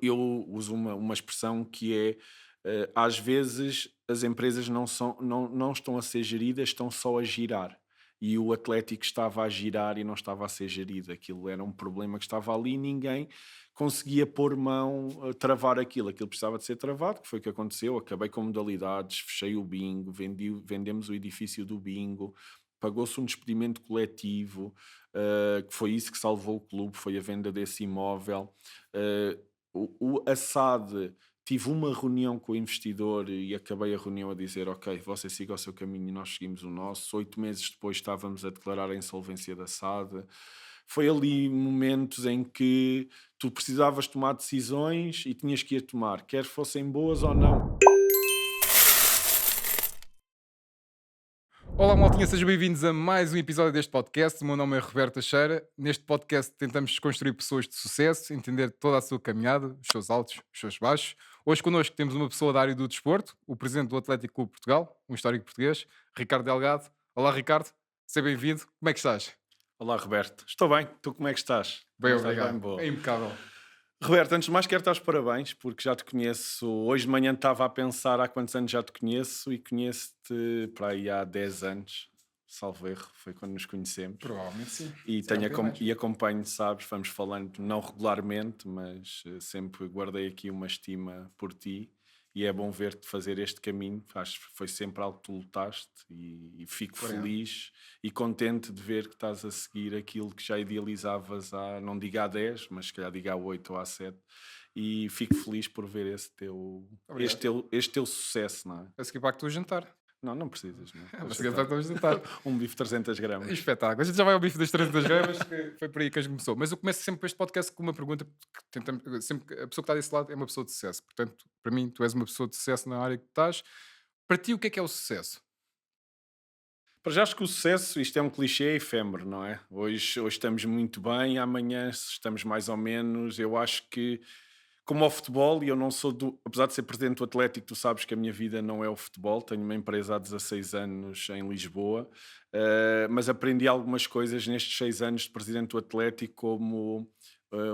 eu uso uma expressão que é, às vezes as empresas não estão a ser geridas, estão só a girar. E o Atlético estava a girar e não estava a ser gerido. Aquilo era um problema que estava ali e ninguém conseguia pôr mão, a travar aquilo. Aquilo precisava de ser travado, que foi o que aconteceu. Acabei com modalidades, fechei o bingo, vendemos o edifício do bingo, pagou-se um despedimento coletivo, que foi isso que salvou o clube, foi a venda desse imóvel. Uh, a SAD, tive uma reunião com o investidor e acabei a reunião a dizer: ok, você siga o seu caminho e nós seguimos o nosso. 8 meses depois estávamos a declarar a insolvência da SAD. Foi ali momentos em que tu precisavas tomar decisões e tinhas que ir tomar, quer fossem boas ou não. Olá, maltinha, sejam bem-vindos a mais um episódio deste podcast. O meu nome é Roberto Teixeira. Neste podcast tentamos desconstruir pessoas de sucesso, entender toda a sua caminhada, os seus altos, os seus baixos. Hoje connosco temos uma pessoa da área do desporto, o presidente do Atlético Clube de Portugal, um histórico português, Ricardo Delgado. Olá, Ricardo, seja bem-vindo. Como é que estás? Olá, Roberto. Estou bem. Tu como é que estás? Bem, Também estás bem? obrigado. Boa. É impecável. Roberto, antes de mais quero dar os parabéns, porque já te conheço. Hoje de manhã estava a pensar há quantos anos já te conheço e conheço-te para aí há 10 anos, salvo erro, foi quando nos conhecemos. Provavelmente sim. E, Se calhar um bocadinho mais. e acompanho, sabes, vamos falando não regularmente, mas sempre guardei aqui uma estima por ti e é bom ver-te fazer este caminho. Acho que foi sempre algo que tu lutaste e fico Obrigado. feliz e contente de ver que estás a seguir aquilo que já idealizavas há, não digo há 10, mas se calhar digo há 8 ou há 7. E fico feliz por ver Obrigado. este teu sucesso, não é? Parece que ir para que estou a jantar. Não, não precisas, não. Mas Deixa que estar. estou a jantar. Um bife 300 gramas. Espetáculo. A gente já vai ao bife das 300 gramas, que foi por aí que a gente começou. Mas eu começo sempre este podcast com uma pergunta, porque tentamos, sempre que a pessoa que está desse lado é uma pessoa de sucesso. Portanto, para mim, tu és uma pessoa de sucesso na área que estás. Para ti, o que é o sucesso? Para já acho que o sucesso, isto é um clichê efêmero, não é? Hoje estamos muito bem, amanhã estamos mais ou menos. Eu acho que, como ao futebol, e eu não sou do. Apesar de ser presidente do Atlético, tu sabes que a minha vida não é o futebol. Tenho uma empresa há 16 anos em Lisboa, mas aprendi algumas coisas nestes 6 anos de presidente do Atlético, como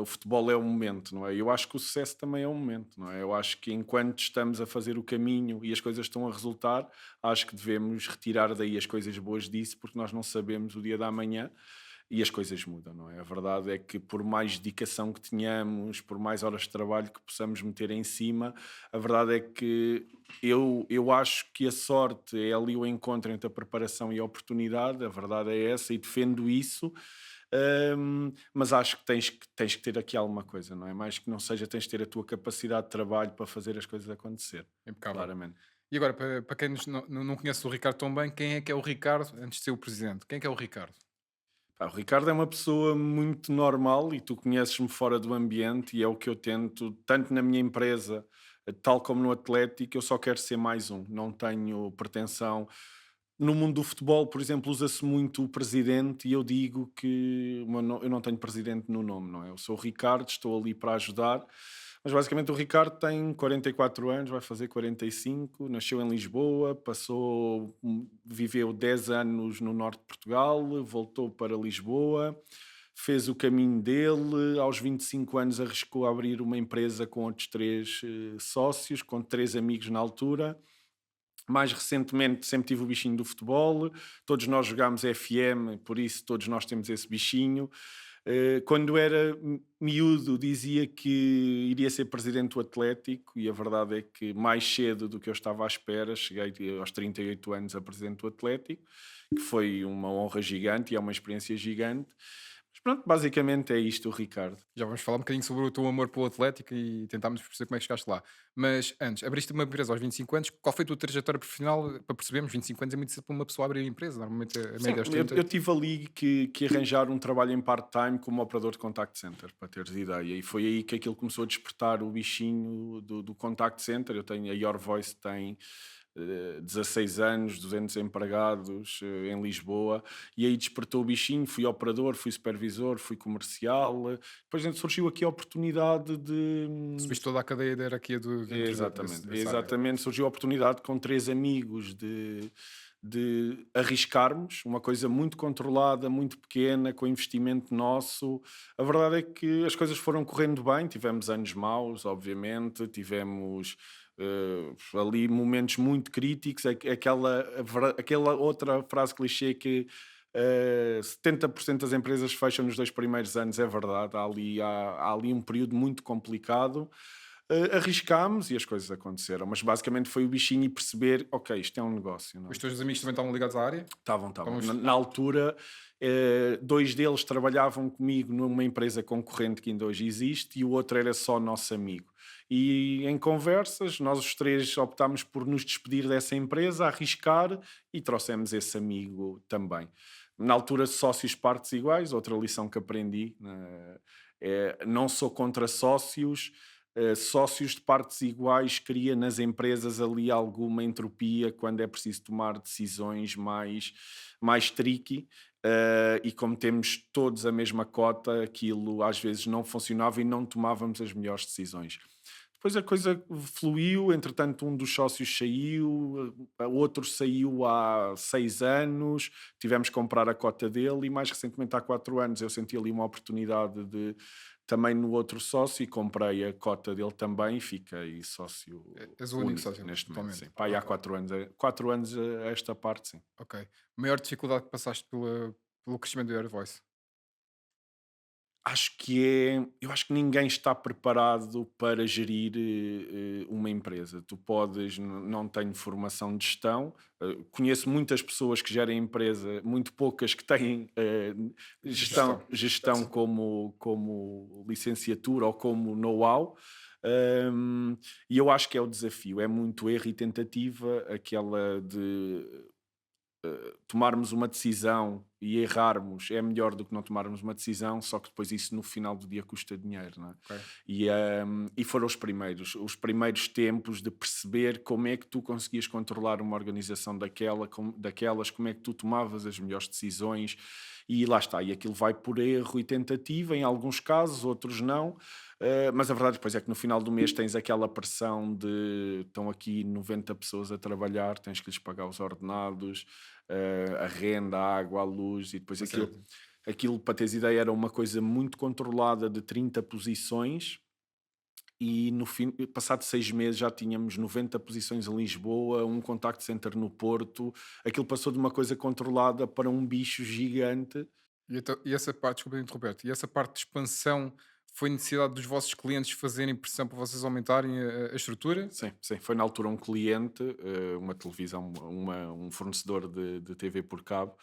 o futebol é um momento, não é? Eu acho que o sucesso também é um momento, não é? Eu acho que enquanto estamos a fazer o caminho e as coisas estão a resultar, acho que devemos retirar daí as coisas boas disso, porque nós não sabemos o dia da manhã e as coisas mudam, não é? A verdade é que por mais dedicação que tenhamos, por mais horas de trabalho que possamos meter em cima, a verdade é que eu acho que a sorte é ali o encontro entre a preparação e a oportunidade, a verdade é essa e defendo isso. Mas acho que tens que ter aqui alguma coisa, não é? Mais que não seja, tens de ter a tua capacidade de trabalho para fazer as coisas acontecer, Impecável. claramente. E agora, para quem não conhece o Ricardo tão bem, quem é o Ricardo antes de ser o presidente? Quem é que é o Ricardo? Pá, o Ricardo é uma pessoa muito normal e tu conheces-me fora do ambiente e é o que eu tento, tanto na minha empresa, tal como no Atlético, eu só quero ser mais um, não tenho pretensão. No mundo do futebol, por exemplo, usa-se muito o presidente e eu digo que eu não tenho presidente no nome, não é? Eu sou o Ricardo, estou ali para ajudar, mas basicamente o Ricardo tem 44 anos, vai fazer 45, nasceu em Lisboa, viveu 10 anos no norte de Portugal, voltou para Lisboa, fez o caminho dele, aos 25 anos arriscou a abrir uma empresa com outros 3 sócios, com 3 amigos na altura. Mais recentemente sempre tive o bichinho do futebol, todos nós jogámos FM, por isso todos nós temos esse bichinho. Quando era miúdo dizia que iria ser presidente do Atlético e a verdade é que mais cedo do que eu estava à espera, cheguei aos 38 anos a presidente do Atlético, que foi uma honra gigante e é uma experiência gigante. Mas pronto, basicamente é isto, o Ricardo. Já vamos falar um bocadinho sobre o teu amor pelo Atlético e tentámos perceber como é que chegaste lá. Mas antes, abriste uma empresa aos 25 anos. Qual foi a tua trajetória profissional para percebermos? 25 anos é muito cedo para uma pessoa abrir uma empresa. Normalmente a Sim, média aos eu 30. tive ali que arranjar um trabalho em part-time como operador de contact center, para teres ideia. E foi aí que aquilo começou a despertar o bichinho do contact center. A Your Voice tem 16 anos, 200 empregados em Lisboa, e aí despertou o bichinho. Fui operador, fui supervisor, fui comercial. Depois surgiu aqui a oportunidade de. Subiste toda a cadeia da hierarquia dentro Exatamente, dessa área. exatamente. Surgiu a oportunidade com 3 amigos de arriscarmos uma coisa muito controlada, muito pequena, com investimento nosso. A verdade é que as coisas foram correndo bem, tivemos anos maus, obviamente, tivemos ali momentos muito críticos, aquela outra frase clichê que 70% das empresas fecham nos 2 primeiros anos, é verdade, há ali um período muito complicado. Arriscámos e as coisas aconteceram, mas basicamente foi o bichinho e perceber, ok, isto é um negócio, não Os é? teus amigos também estavam ligados à área? Estavam. Estavam Na altura, dois deles trabalhavam comigo numa empresa concorrente que ainda hoje existe e o outro era só nosso amigo. E em conversas, nós os três optámos por nos despedir dessa empresa, arriscar e trouxemos esse amigo também. Na altura, sócios partes iguais, outra lição que aprendi, não sou contra sócios, sócios de partes iguais cria nas empresas ali alguma entropia quando é preciso tomar decisões mais tricky. E como temos todos a mesma cota, aquilo às vezes não funcionava e não tomávamos as melhores decisões. Depois a coisa fluiu, entretanto um dos sócios saiu, o outro saiu há 6 anos, tivemos que comprar a cota dele e mais recentemente há 4 anos eu senti ali uma oportunidade de também no outro sócio e comprei a cota dele também e fiquei sócio És o único único sócio, neste momento, atualmente. sim. Pá, e há Ok, 4 anos, 4 anos a esta parte, sim. ok. Maior dificuldade que passaste pelo crescimento do Air Voice? Eu acho que ninguém está preparado para gerir uma empresa. Tu podes, não tenho formação de gestão, conheço muitas pessoas que gerem empresa, muito poucas que têm Gestão. gestão como licenciatura ou como know-how. E eu acho que é o desafio, é muito erro e tentativa, aquela de tomarmos uma decisão e errarmos é melhor do que não tomarmos uma decisão, só que depois isso no final do dia custa dinheiro, não é? Ok. E foram os primeiros tempos de perceber como é que tu conseguias controlar uma organização daquelas, como é que tu tomavas as melhores decisões e lá está, e aquilo vai por erro e tentativa, em alguns casos, outros não. Mas a verdade depois é que no final do mês tens aquela pressão de estão aqui 90 pessoas a trabalhar, tens que lhes pagar os ordenados, a renda, a água, a luz, e depois Tá certo. aquilo, para teres ideia, era uma coisa muito controlada de 30 posições e no fim, passado 6 meses já tínhamos 90 posições em Lisboa, um contact center no Porto, aquilo passou de uma coisa controlada para um bicho gigante. E essa parte, desculpa interromper-te, e essa parte de expansão foi necessidade dos vossos clientes fazerem pressão para vocês aumentarem a estrutura? Sim, sim, foi na altura um cliente, uma televisão, um fornecedor de TV por cabo,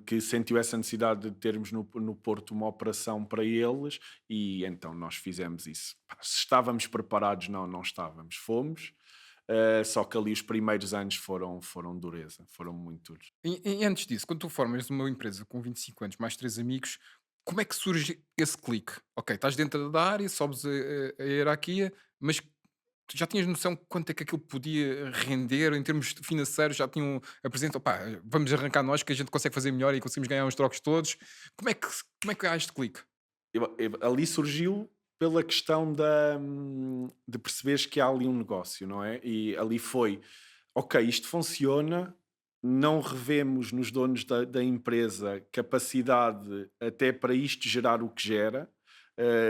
que sentiu essa necessidade de termos no Porto uma operação para eles e então nós fizemos isso. Pá, se estávamos preparados, não, não estávamos. Fomos, só que ali os primeiros anos foram dureza, foram muito duros. E antes disso, quando tu formas uma empresa com 25 anos, mais 3 amigos, como é que surge esse clique? Ok, estás dentro da área, sobes a hierarquia, mas tu já tinhas noção de quanto é que aquilo podia render em termos financeiros? Já tinham apresentam, pá, vamos arrancar nós que a gente consegue fazer melhor e conseguimos ganhar uns trocos todos. Como é que há este clique? Ali surgiu pela questão de perceberes que há ali um negócio, não é? E ali foi, ok, isto funciona, não revemos nos donos da empresa capacidade até para isto gerar o que gera.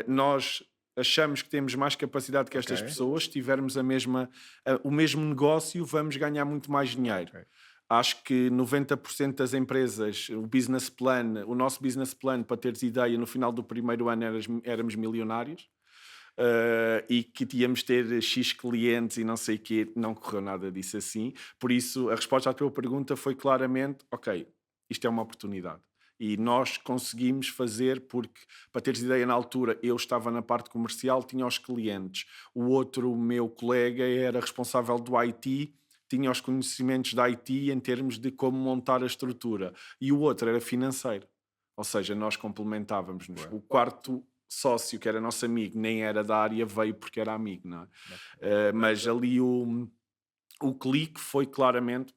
Nós achamos que temos mais capacidade que Ok, estas pessoas, se tivermos o mesmo negócio, vamos ganhar muito mais dinheiro. ok. Acho que 90% das empresas, o nosso business plan, para teres ideia, no final do primeiro ano éramos milionários. E que íamos ter X clientes e não sei o quê, não correu nada disso assim. Por isso, a resposta à tua pergunta foi claramente: ok, isto é uma oportunidade. E nós conseguimos fazer, porque, para teres ideia, na altura eu estava na parte comercial, tinha os clientes, o outro meu colega era responsável do IT, tinha os conhecimentos da IT em termos de como montar a estrutura, e o outro era financeiro. Ou seja, nós complementávamos-nos. Boa. O quarto sócio, que era nosso amigo, nem era da área, veio porque era amigo, não é? Mas ali o clique foi claramente: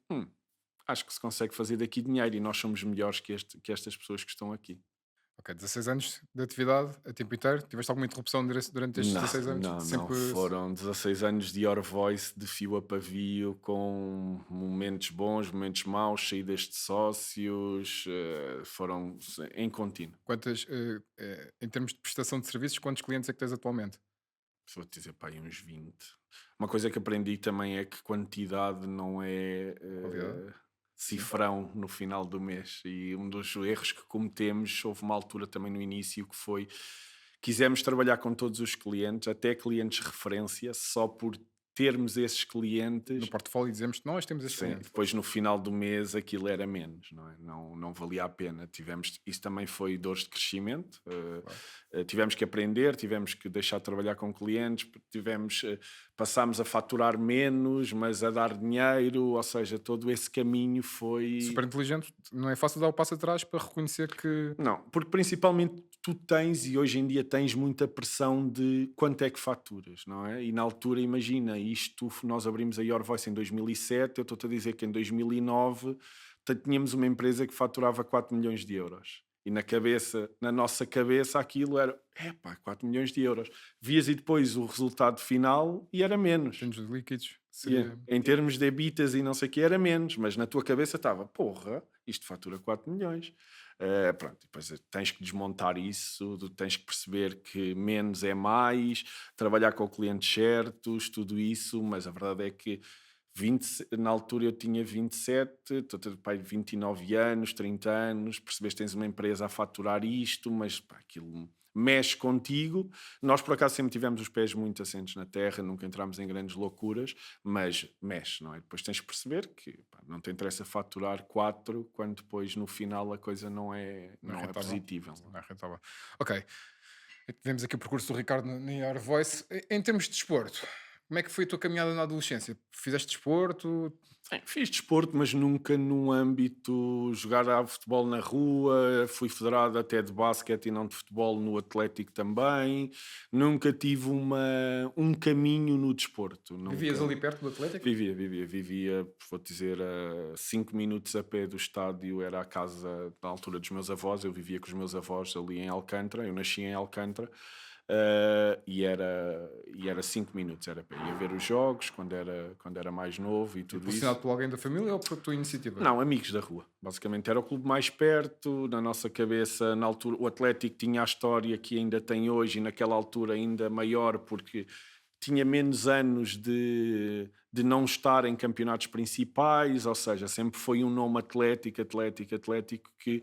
acho que se consegue fazer daqui dinheiro e nós somos melhores que estas pessoas que estão aqui. Ok, 16 anos de atividade a tempo inteiro. Tiveste alguma interrupção durante estes Não, 16 anos? não, não. Sempre. Foram 16 anos de Your Voice, de fio a pavio, com momentos bons, momentos maus, saídas de sócios, foram em contínuo. Quantas, em termos de prestação de serviços, quantos clientes é que tens atualmente? Vou-te dizer, pá, aí uns 20. Uma coisa que aprendi também é que quantidade não é Qualidade? Sim. cifrão no final do mês. E um dos erros que cometemos, houve uma altura também no início que foi, quisemos trabalhar com todos os clientes, até clientes referência, só por termos esses No clientes. portfólio dizemos que nós temos esse Sim, cliente. depois no final do mês aquilo era menos, não é? Não, não valia a pena. Tivemos, isso também foi dores de crescimento. Claro. Tivemos que aprender, tivemos que deixar de trabalhar com clientes, passámos a faturar menos, mas a dar dinheiro, ou seja, todo esse caminho foi. Super inteligente. Não é fácil dar o passo atrás para reconhecer que. Não, porque principalmente tu tens e hoje em dia tens muita pressão de quanto é que faturas, não é? E na altura, imagina, nós abrimos a Your Voice em 2007, eu estou-te a dizer que em 2009 tínhamos uma empresa que faturava 4 milhões de euros. E na nossa cabeça, aquilo era, epá, 4 milhões de euros. Vias e depois o resultado final e era Em menos. termos de líquidos, Yeah. seria. Em termos de EBITDAs e não sei o que, era menos, mas na tua cabeça estava, porra, isto fatura 4 milhões. Pronto, depois tens que desmontar isso, tens que perceber que menos é mais, trabalhar com clientes certos, tudo isso, mas a verdade é que na altura eu tinha 27, estou a ter pai 29 anos, 30 anos, percebes que tens uma empresa a faturar isto, mas pá, aquilo mexe contigo. Nós por acaso sempre tivemos os pés muito assentes na terra, nunca entramos em grandes loucuras, mas mexe, não é? Depois tens que perceber que pá, não te interessa faturar 4 quando depois no final a coisa não é, Não é não é rentável. positiva. Não é rentável. Ok. Vemos aqui o percurso do Ricardo no Your Voice. Em termos de desporto, como é que foi a tua caminhada na adolescência? Fizeste desporto? Sim, fiz desporto, mas nunca num âmbito jogar a futebol na rua. Fui federado até de basquete e não de futebol no Atlético também. Nunca tive um caminho no desporto. Vivias Nunca. ali perto do Atlético? Vivia, vou dizer, a 5 minutos a pé do estádio. Era a casa na altura dos meus avós. Eu vivia com os meus avós ali em Alcântara. Eu nasci em Alcântara. E era 5 minutos, era para ir ver os jogos quando era mais novo e tudo Impulsionado isso. por alguém da família ou por tua iniciativa? Não, amigos da rua. Basicamente era o clube mais perto, na nossa cabeça, na altura, o Atlético tinha a história que ainda tem hoje e naquela altura ainda maior, porque tinha menos anos de não estar em campeonatos principais, ou seja, sempre foi um nome Atlético, Atlético, Atlético, que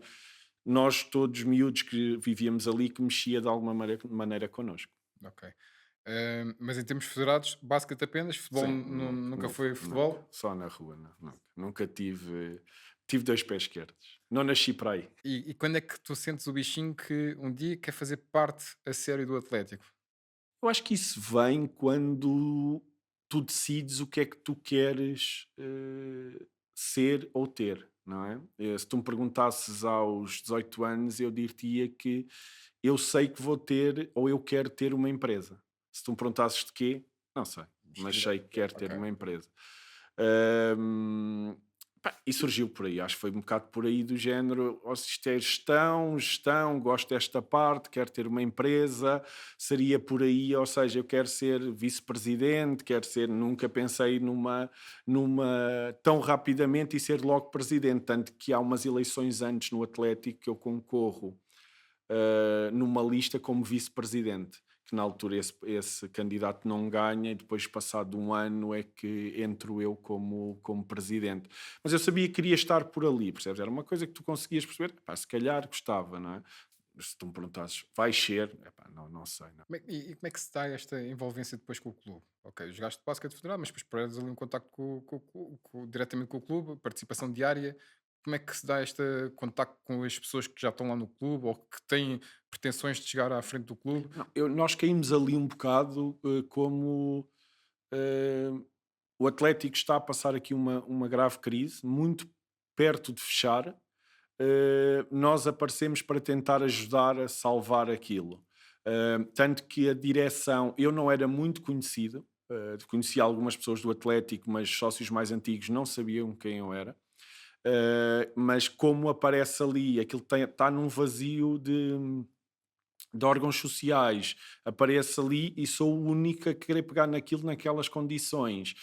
nós todos miúdos que vivíamos ali, que mexia de alguma maneira connosco. Ok. Mas em termos federados, basquete apenas, futebol Sim, nunca foi nunca. futebol. Só na rua, não, nunca tive 2 pés esquerdos. Não nasci para aí. E quando é que tu sentes o bichinho que um dia quer fazer parte a sério do Atlético? Eu acho que isso vem quando tu decides o que é que tu queres ser ou ter, não é? Se tu me perguntasses aos 18 anos, eu diria que eu sei que vou ter ou eu quero ter uma empresa. Se tu me perguntasses de quê, não sei, mas sei que quero ter Ok. uma empresa. Ahm, e surgiu por aí, acho que foi um bocado por aí do género, ou se isto é gestão, gosto desta parte, quero ter uma empresa, seria por aí, ou seja, eu quero ser vice-presidente, nunca pensei numa tão rapidamente e ser logo presidente, tanto que há umas eleições antes no Atlético que eu concorro numa lista como vice-presidente, que na altura esse candidato não ganha e depois, passado um ano, é que entro eu como presidente. Mas eu sabia que queria estar por ali, percebes? Era uma coisa que tu conseguias perceber, epá, se calhar gostava, não é? Se tu me perguntasses, vai ser? Epá, não sei, não. E como é que se dá esta envolvência depois com o clube? Ok, jogaste basquete federado, mas depois perdes ali um contacto diretamente com o clube, participação diária. Como é que se dá este contacto com as pessoas que já estão lá no clube ou que têm pretensões de chegar à frente do clube? Não, nós caímos ali um bocado como eh, o Atlético está a passar aqui uma grave crise, muito perto de fechar. Nós aparecemos para tentar ajudar a salvar aquilo. Tanto que a direção, eu não era muito conhecido, conhecia algumas pessoas do Atlético, mas sócios mais antigos não sabiam quem eu era. mas como aparece ali, aquilo está num vazio de órgãos sociais, apareço ali e sou o único a querer pegar naquilo naquelas condições.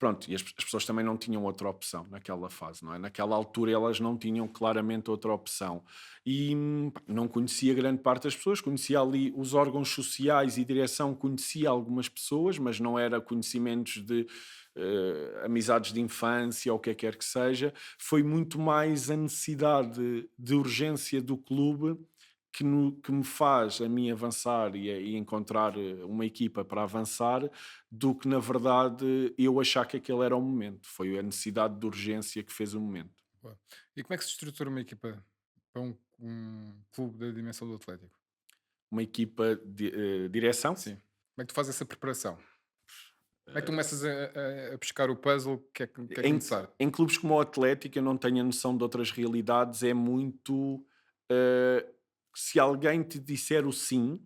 Pronto, e as pessoas também não tinham outra opção naquela fase, não é? Naquela altura elas não tinham claramente outra opção. E pá, não conhecia grande parte das pessoas, conhecia ali os órgãos sociais e direção, conhecia algumas pessoas, mas não era conhecimentos de amizades de infância ou o que quer que seja. Foi muito mais a necessidade de urgência do clube que me faz a mim avançar e encontrar uma equipa para avançar, do que na verdade eu achar que aquele era o momento. Foi a necessidade de urgência que fez o momento. Boa. E como é que se estrutura uma equipa para um clube da dimensão do Atlético? Uma equipa de direção. Sim. Como é que tu fazes essa preparação? Como é que tu começas a pescar o puzzle que é que é Em, necessário? em clubes como o Atlético, eu não tenho a noção de outras realidades, é muito. eh, Se alguém te disser o sim,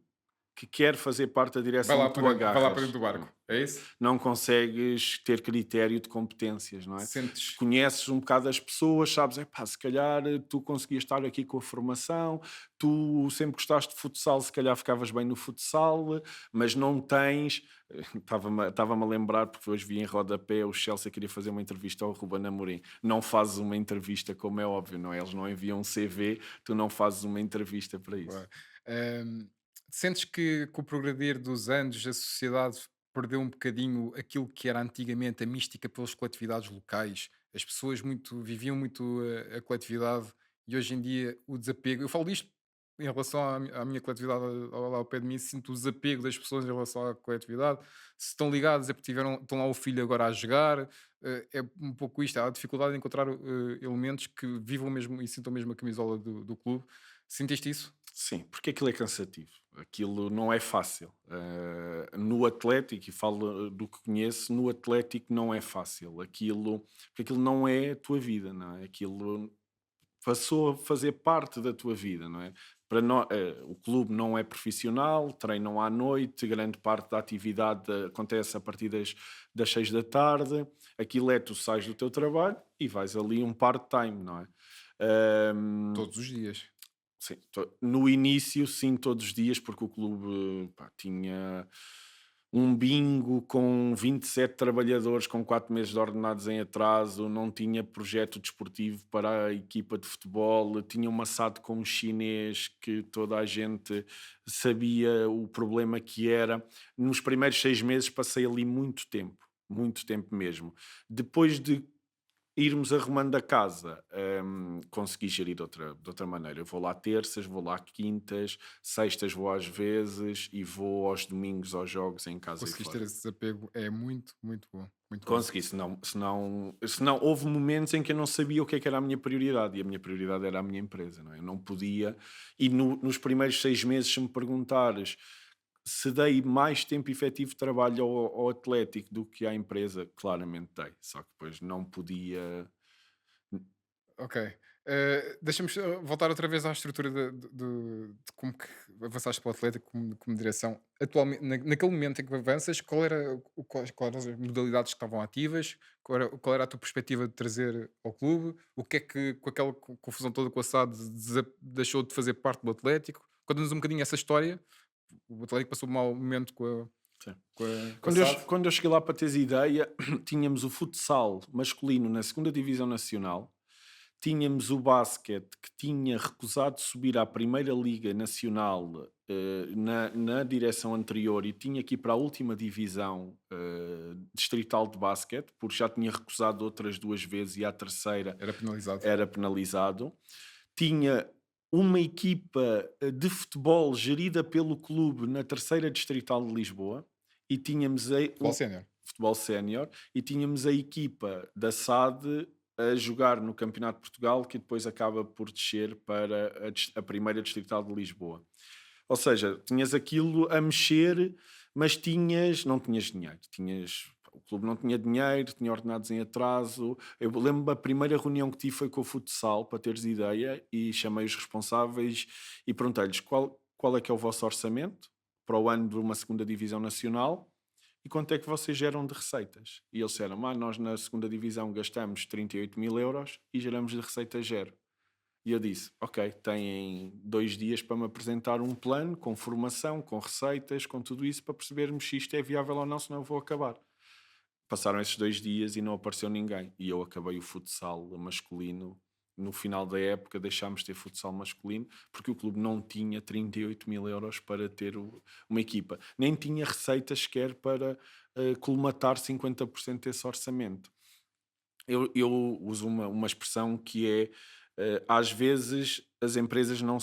que quer fazer parte da direção, tu Vai lá para agarras. dentro do barco. É isso? Não consegues ter critério de competências, não é? Tu Sentes. conheces um bocado as pessoas, sabes, epá, se calhar tu conseguias estar aqui com a formação, tu sempre gostaste de futsal, se calhar ficavas bem no futsal, mas não tens. Estava-me a lembrar, porque hoje vi em rodapé o Chelsea queria fazer uma entrevista ao Ruben Amorim. Não fazes uma entrevista, como é óbvio, não é? Eles não enviam um CV, tu não fazes uma entrevista para isso. Claro. Ahm, Sentes que com o progredir dos anos a sociedade perdeu um bocadinho aquilo que era antigamente a mística pelas coletividades locais? As pessoas viviam muito a coletividade e hoje em dia o desapego. Eu falo disto em relação à minha coletividade lá ao pé de mim, sinto o desapego das pessoas em relação à coletividade. Se estão ligados é porque estão lá o filho agora a jogar. É um pouco isto, há a dificuldade de encontrar elementos que vivam mesmo e sintam mesmo a camisola do clube. Sentiste isso? Sim, porque aquilo é cansativo. Aquilo não é fácil. No Atlético, e falo do que conheço, no Atlético não é fácil. Porque aquilo não é a tua vida, não é? Aquilo passou a fazer parte da tua vida, não é? O clube não é profissional, treinam à noite, grande parte da atividade acontece a partir das 6 da tarde. Aquilo é, tu sais do teu trabalho e vais ali um part-time, não é? Ahm, Todos os dias. Sim, no início, sim, todos os dias, porque o clube pá, tinha um bingo com 27 trabalhadores com 4 meses de ordenados em atraso, não tinha projeto desportivo para a equipa de futebol, tinha uma SAD com um chinês que toda a gente sabia o problema que era. Nos primeiros 6 meses passei ali muito tempo mesmo. Depois de irmos arrumando a casa, consegui gerir de outra maneira. Eu vou lá terças, vou lá quintas, sextas vou às vezes e vou aos domingos aos jogos em casa e Conseguiste ter fora. esse desapego, é muito, muito bom, muito bom. Consegui, senão houve momentos em que eu não sabia o que era a minha prioridade, e a minha prioridade era a minha empresa, não é? Eu não podia, e nos primeiros 6 meses, se me perguntares se dei mais tempo efetivo de trabalho ao Atlético do que à empresa, claramente dei, só que depois não podia. Ok. Deixa-me voltar outra vez à estrutura de como que avançaste para o Atlético como direção. Atualmente, naquele momento em que avanças, quais eram as modalidades que estavam ativas? Qual era a tua perspectiva de trazer ao clube? O que é que, com aquela confusão toda com a SAD, deixou de fazer parte do Atlético? Conta-nos um bocadinho essa história. O Atlético passou um mau momento Sim. com a Quando eu, SAD. quando eu cheguei lá, para teres ideia, tínhamos o futsal masculino na segunda Divisão Nacional, tínhamos o basquete que tinha recusado subir à Primeira Liga Nacional na direção anterior e tinha que ir para a última divisão distrital de basquete, porque já tinha recusado outras 2 vezes e à terceira Era penalizado. era penalizado. Tinha uma equipa de futebol gerida pelo clube na terceira distrital de Lisboa e tínhamos Futebol sénior. futebol sénior e tínhamos a equipa da SAD a jogar no Campeonato de Portugal, que depois acaba por descer para a primeira distrital de Lisboa. Ou seja, tinhas aquilo a mexer, mas não tinhas dinheiro. O clube não tinha dinheiro, tinha ordenados em atraso. Eu lembro a primeira reunião que tive foi com o futsal, para teres ideia, e chamei os responsáveis e perguntei-lhes qual é que é o vosso orçamento para o ano de uma segunda divisão nacional, e quanto é que vocês geram de receitas? E eles disseram, nós na segunda divisão gastamos 38 mil euros e geramos de receita zero. E eu disse, ok, têm 2 dias para me apresentar um plano com formação, com receitas, com tudo isso, para percebermos se isto é viável ou não, senão eu vou acabar. Passaram esses 2 dias e não apareceu ninguém. E eu acabei o futsal masculino. No final da época deixámos de ter futsal masculino porque o clube não tinha 38 mil euros para ter uma equipa. Nem tinha receitas sequer para colmatar 50% desse orçamento. Eu uso uma expressão que é às vezes as empresas não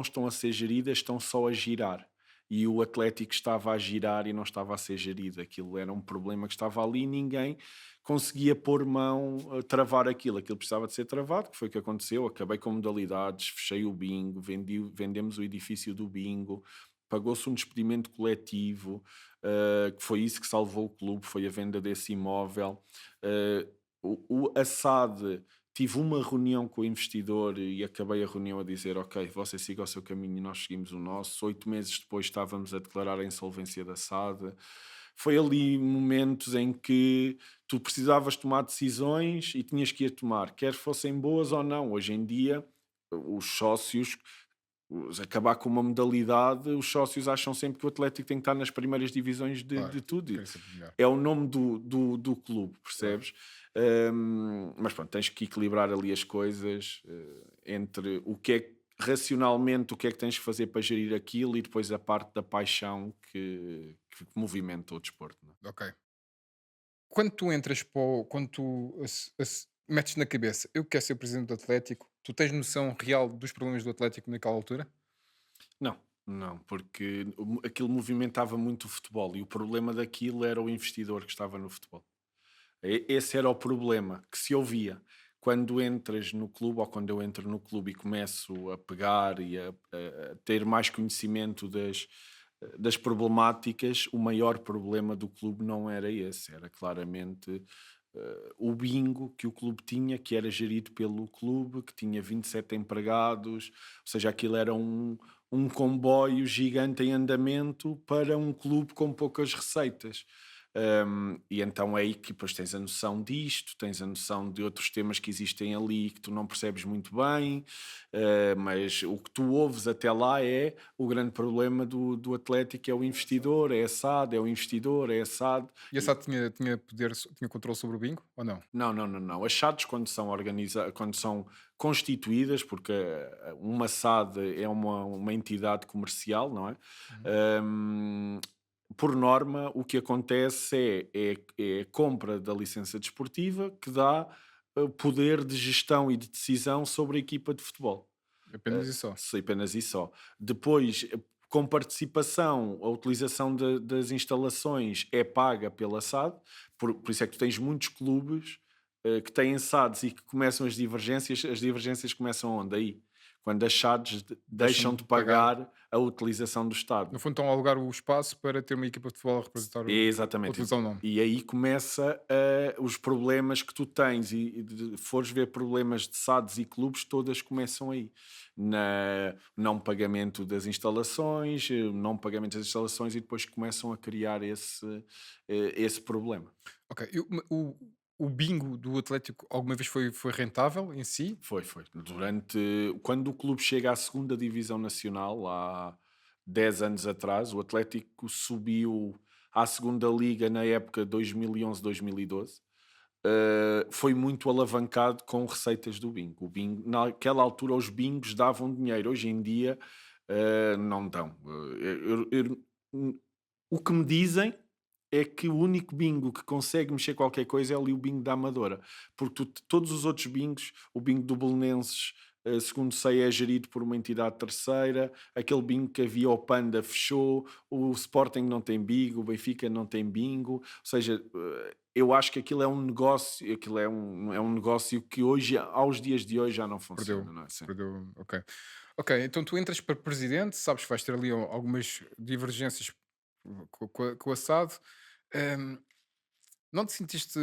estão a ser geridas, estão só a girar. E o Atlético estava a girar e não estava a ser gerido. Aquilo era um problema que estava ali e ninguém conseguia pôr mão, travar aquilo. Aquilo precisava de ser travado, que foi o que aconteceu. Acabei com modalidades, fechei o bingo, vendemos o edifício do bingo, pagou-se um despedimento coletivo, que foi isso que salvou o clube, foi a venda desse imóvel. A SAD, tive uma reunião com o investidor e acabei a reunião a dizer, ok, você siga o seu caminho e nós seguimos o nosso. 8 meses depois estávamos a declarar a insolvência da SAD. Foi ali momentos em que tu precisavas tomar decisões e tinhas que ir tomar, quer fossem boas ou não. Hoje em dia, os sócios, acabar com uma modalidade, os sócios acham sempre que o Atlético tem que estar nas primeiras divisões de Claro, tudo. querem sempre melhor. É o nome do clube, Claro. percebes? Mas pronto, tens que equilibrar ali as coisas entre o que é racionalmente o que é que tens que fazer para gerir aquilo e depois a parte da paixão que movimenta o desporto. Não é? Ok. Quando tu entras para quando tu metes na cabeça, eu quero ser presidente do Atlético, tu tens noção real dos problemas do Atlético naquela altura? Não, não, porque aquilo movimentava muito o futebol e o problema daquilo era o investidor que estava no futebol. Esse era o problema que se ouvia. Quando entras no clube, ou quando eu entro no clube e começo a pegar e a ter mais conhecimento das problemáticas, o maior problema do clube não era esse, era claramente o bingo que o clube tinha, que era gerido pelo clube, que tinha 27 empregados, ou seja, aquilo era um comboio gigante em andamento para um clube com poucas receitas. E então é aí que depois tens a noção disto, tens a noção de outros temas que existem ali que tu não percebes muito bem, mas o que tu ouves até lá é o grande problema do Atlético é o investidor, é a SAD, é o investidor, é a SAD. E a SAD tinha poder, tinha controle sobre o bingo ou não? Não, não, não, não. As SADs, quando são constituídas, porque uma SAD é uma entidade comercial, não é? Uhum. Hum, por norma, o que acontece é a compra da licença desportiva que dá poder de gestão e de decisão sobre a equipa de futebol. Apenas isso só. Se apenas isso só. Depois, com participação, a utilização das instalações é paga pela SAD, por isso é que tu tens muitos clubes que têm SADs e que começam as divergências começam onde? Aí. Quando as SADs Deixam deixam de de pagar. pagar a utilização do Estado. No fundo, estão a alugar o espaço para ter uma equipa de futebol a representar a Exatamente. utilizar o nome. E aí começa os problemas que tu tens e fores ver problemas de SADs e clubes, todas começam aí. Não pagamento das instalações, não pagamento das instalações e depois começam a criar esse problema. Ok. E o bingo do Atlético alguma vez foi rentável em si? Foi, foi. Quando o clube chega à segunda divisão nacional, há 10 anos atrás, o Atlético subiu à segunda liga na época 2011-2012. Foi muito alavancado com receitas do bingo. O bingo. Naquela altura, os bingos davam dinheiro. Hoje em dia, não dão. O que me dizem é que o único bingo que consegue mexer qualquer coisa é ali o bingo da Amadora. Porque todos os outros bingos, o bingo do Belenenses, segundo sei, é gerido por uma entidade terceira. Aquele bingo que havia, o Panda, fechou. O Sporting não tem bingo, o Benfica não tem bingo. Ou seja, eu acho que aquilo é um negócio, é um negócio que hoje, aos dias de hoje, já não Perdeu. funciona, não é? Sim. Perdeu. Ok. Ok, então tu entras para presidente, sabes que vais ter ali algumas divergências com a SAD. Ehm, não te sentiste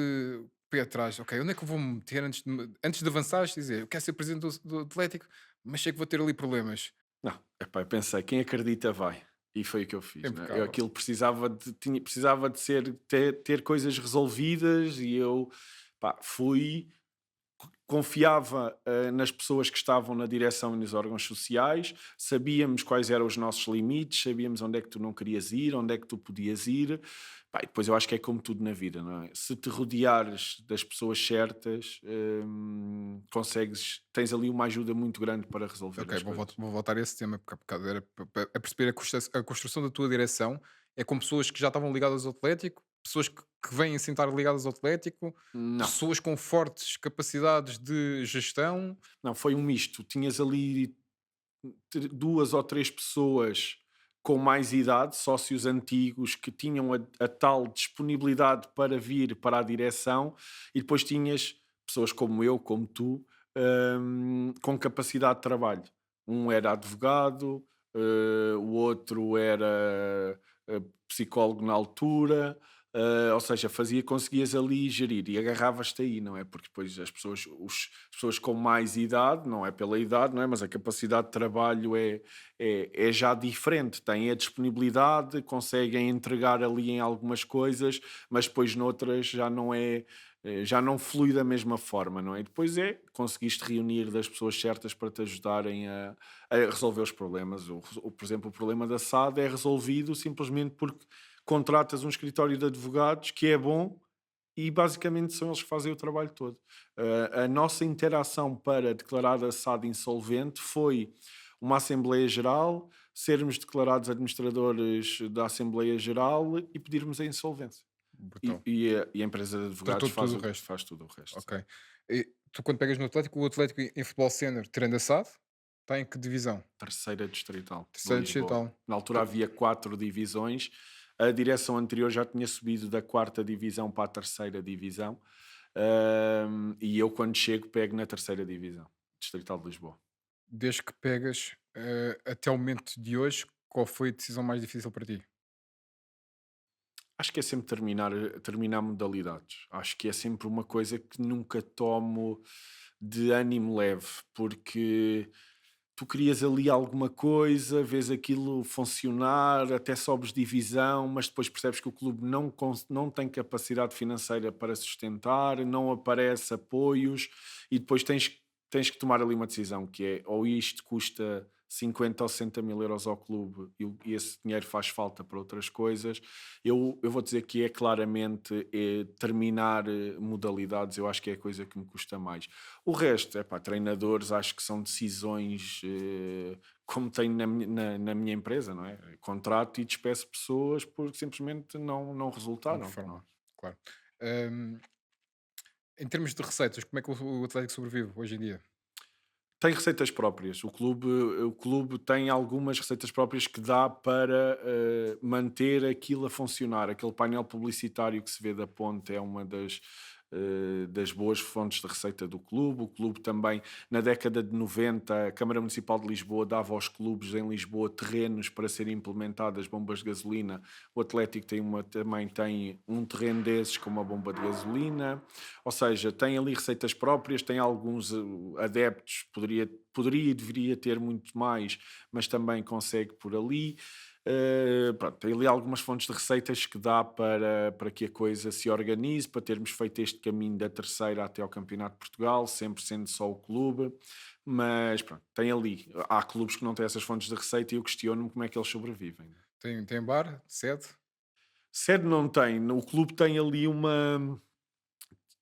pé atrás? Ok, onde é que eu vou me meter antes de avançares? Dizer, eu quero ser presidente do Atlético, mas sei que vou ter ali problemas. Não, epá, eu pensei, quem acredita vai. E foi o que eu fiz, né? Impecável. Aquilo precisava de ter coisas resolvidas e eu pá, confiava nas pessoas que estavam na direção e nos órgãos sociais, sabíamos quais eram os nossos limites, sabíamos onde é que tu não querias ir, onde é que tu podias ir. Pá, e depois eu acho que é como tudo na vida, não é? Se te rodeares das pessoas certas, tens ali uma ajuda muito grande para resolver Ok, as coisas. vou voltar a esse tema, porque há bocado era a perceber a construção da tua direção é com pessoas que já estavam ligadas ao Atlético, pessoas que vêm assim estar ligadas ao Atlético, Não, pessoas com fortes capacidades de gestão. não, foi um misto. Tinhas ali duas ou três pessoas com mais idade, sócios antigos, que tinham a tal disponibilidade para vir para a direção, e depois tinhas pessoas como eu, como tu, com capacidade de trabalho. Um era advogado, o outro era psicólogo na altura. Ou seja, conseguias ali gerir e agarravas-te aí, não é? Porque depois as pessoas com mais idade, não é pela idade, não é? Mas a capacidade de trabalho é já diferente, têm a disponibilidade, conseguem entregar ali em algumas coisas, mas depois noutras já não flui da mesma forma, não é? E depois conseguiste reunir das pessoas certas para te ajudarem a resolver os problemas. Por exemplo, o problema da SAD é resolvido simplesmente porque contratas um escritório de advogados que é bom e basicamente são eles que fazem o trabalho todo. A nossa interação para declarar a SAD insolvente foi uma Assembleia Geral, sermos declarados administradores da Assembleia Geral e pedirmos a insolvência. Brutal. E a empresa de advogados Tratou de tudo o resto. faz tudo o resto. Sim. Ok. E tu quando pegas no Atlético, o Atlético em futebol sénior, tirando a SAD, está em que divisão? Terceira distrital de Terceira Lisboa. distrital. Na altura havia 4 divisões. A direção anterior já tinha subido da quarta divisão para a terceira divisão. E eu, quando chego, pego na terceira divisão, distrital de Lisboa. Desde que pegas até o momento de hoje, qual foi a decisão mais difícil para ti? Acho que é sempre terminar modalidades. Acho que é sempre uma coisa que nunca tomo de ânimo leve, porque tu querias ali alguma coisa, vês aquilo funcionar, até sobes divisão, mas depois percebes que o clube não tem capacidade financeira para sustentar, não aparece apoios, e depois tens que tomar ali uma decisão, que é ou isto custa 50 ou 60 mil euros ao clube e esse dinheiro faz falta para outras coisas. Eu vou dizer que é claramente terminar modalidades, eu acho que é a coisa que me custa mais. O resto, é pá, treinadores, acho que são decisões como tenho na minha empresa, não é? Contrato e despeço pessoas porque simplesmente não Não resultaram. Não. performam, claro. Hum, em termos de receitas, como é que o Atlético sobrevive hoje em dia? Tem receitas próprias. O clube tem algumas receitas próprias que dá para manter aquilo a funcionar. Aquele painel publicitário que se vê da ponte é uma das boas fontes de receita do clube. O clube também, na década de 90, a Câmara Municipal de Lisboa dava aos clubes em Lisboa terrenos para serem implementadas bombas de gasolina. O Atlético também tem um terreno desses com uma bomba de gasolina. Ou seja, tem ali receitas próprias, tem alguns adeptos, poderia e deveria ter muito mais, mas também consegue por ali. Pronto, tem ali algumas fontes de receitas que dá para que a coisa se organize, para termos feito este caminho da terceira até ao Campeonato de Portugal, sempre sendo só o clube. Mas pronto, tem ali. Há clubes que não têm essas fontes de receita e eu questiono-me como é que eles sobrevivem. Tem bar, sede? Sede não tem, o clube tem ali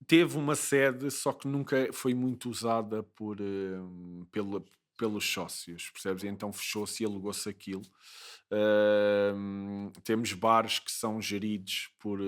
teve uma sede, só que nunca foi muito usada pelos sócios, percebes? E então fechou-se e alugou-se aquilo. Temos bares que são geridos por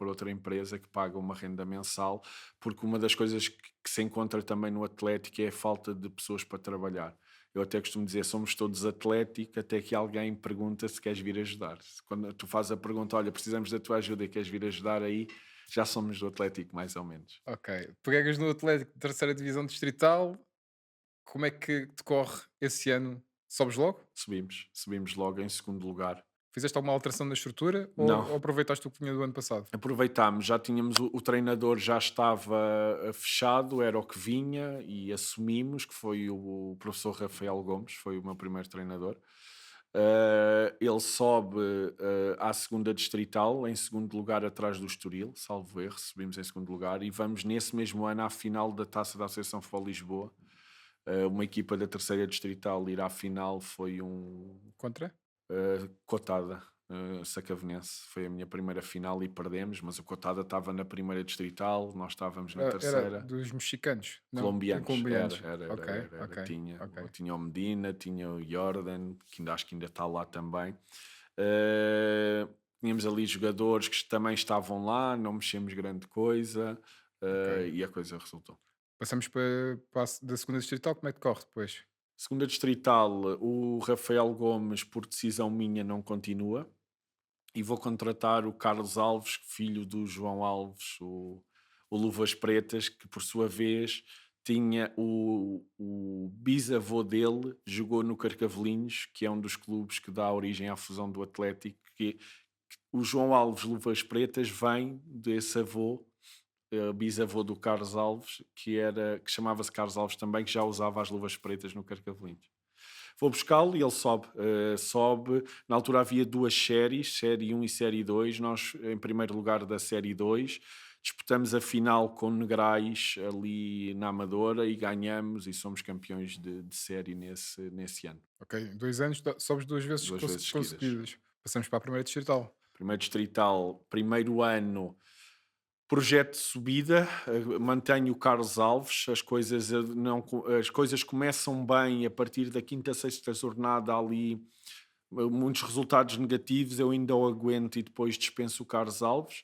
outra empresa que paga uma renda mensal, porque uma das coisas que se encontra também no Atlético é a falta de pessoas para trabalhar. Eu até costumo dizer, somos todos Atlético, até que alguém pergunta se queres vir ajudar. Quando tu fazes a pergunta, olha, precisamos da tua ajuda e queres vir ajudar aí, já somos do Atlético, mais ou menos. Ok. Pegas no Atlético de terceira divisão distrital, como é que decorre esse ano? Sobes logo? Subimos logo em segundo lugar. Fizeste alguma alteração na estrutura Não, ou aproveitaste o que vinha do ano passado? aproveitámos, já tínhamos o treinador já estava fechado, era o que vinha e assumimos que foi o professor Rafael Gomes, foi o meu primeiro treinador. Ele sobe à segunda distrital, em segundo lugar atrás do Estoril, salvo erro, subimos em segundo lugar, e vamos nesse mesmo ano à final da Taça da Associação Futebol Lisboa. Uma equipa da terceira distrital ir à final foi Contra? Cotada, Sacavenense. Foi a minha primeira final e perdemos, mas o Cotada estava na primeira distrital, nós estávamos na Era terceira. dos mexicanos? Não? Colombianos, Colombianos. era, Ok, era, era. ok, ok. Tinha o Medina, tinha o Jordan, acho que ainda está lá também. Eh, Tínhamos ali jogadores que também estavam lá, não mexemos grande coisa, Ok. e a coisa resultou. Passamos da segunda distrital, como é que corre depois? Segunda distrital, o Rafael Gomes, por decisão minha, não continua. E vou contratar o Carlos Alves, filho do João Alves, o Luvas Pretas, que por sua vez tinha o bisavô dele, jogou no Carcavelinhos, que é um dos clubes que dá origem à fusão do Atlético. O João Alves Luvas Pretas vem desse avô, bisavô do Carlos Alves, que chamava-se Carlos Alves também, que já usava as luvas pretas no Carcavelinhos. Vou buscá-lo e ele sobe. Sobe. Na altura havia duas séries, série 1 e série 2. Nós, em primeiro lugar da série 2, disputamos a final com Negrais ali na Amadora e ganhamos e somos campeões de série nesse ano. Ok, em 2 anos sobes duas vezes 2 vezes seguidas. consecutivas. Passamos para a primeira distrital. Primeiro distrital, primeiro ano, projeto de subida, mantenho o Carlos Alves, as coisas começam bem a partir da quinta, sexta jornada ali, muitos resultados negativos, eu ainda o aguento e depois dispenso o Carlos Alves.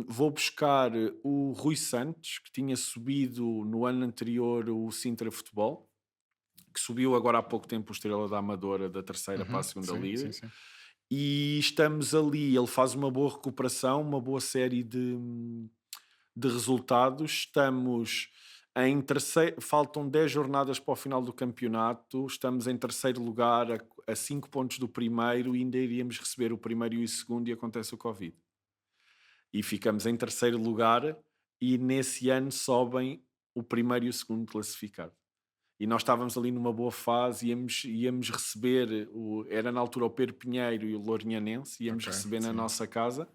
Vou buscar o Rui Santos, que tinha subido no ano anterior o Sintra Futebol, que subiu agora há pouco tempo o Estrela da Amadora da terceira para a segunda Sim, sim, liga. sim. E estamos ali, ele faz uma boa recuperação, uma boa série de resultados. Estamos em terceiro, faltam 10 jornadas para o final do campeonato. Estamos em terceiro lugar, a 5 pontos do primeiro, e ainda iríamos receber o primeiro e o segundo, e acontece o Covid. E ficamos em terceiro lugar, e nesse ano sobem o primeiro e o segundo classificado. E nós estávamos ali numa boa fase, íamos receber, era na altura o Pedro Pinheiro e o Lourinhanense, íamos Ok, receber na sim. nossa casa.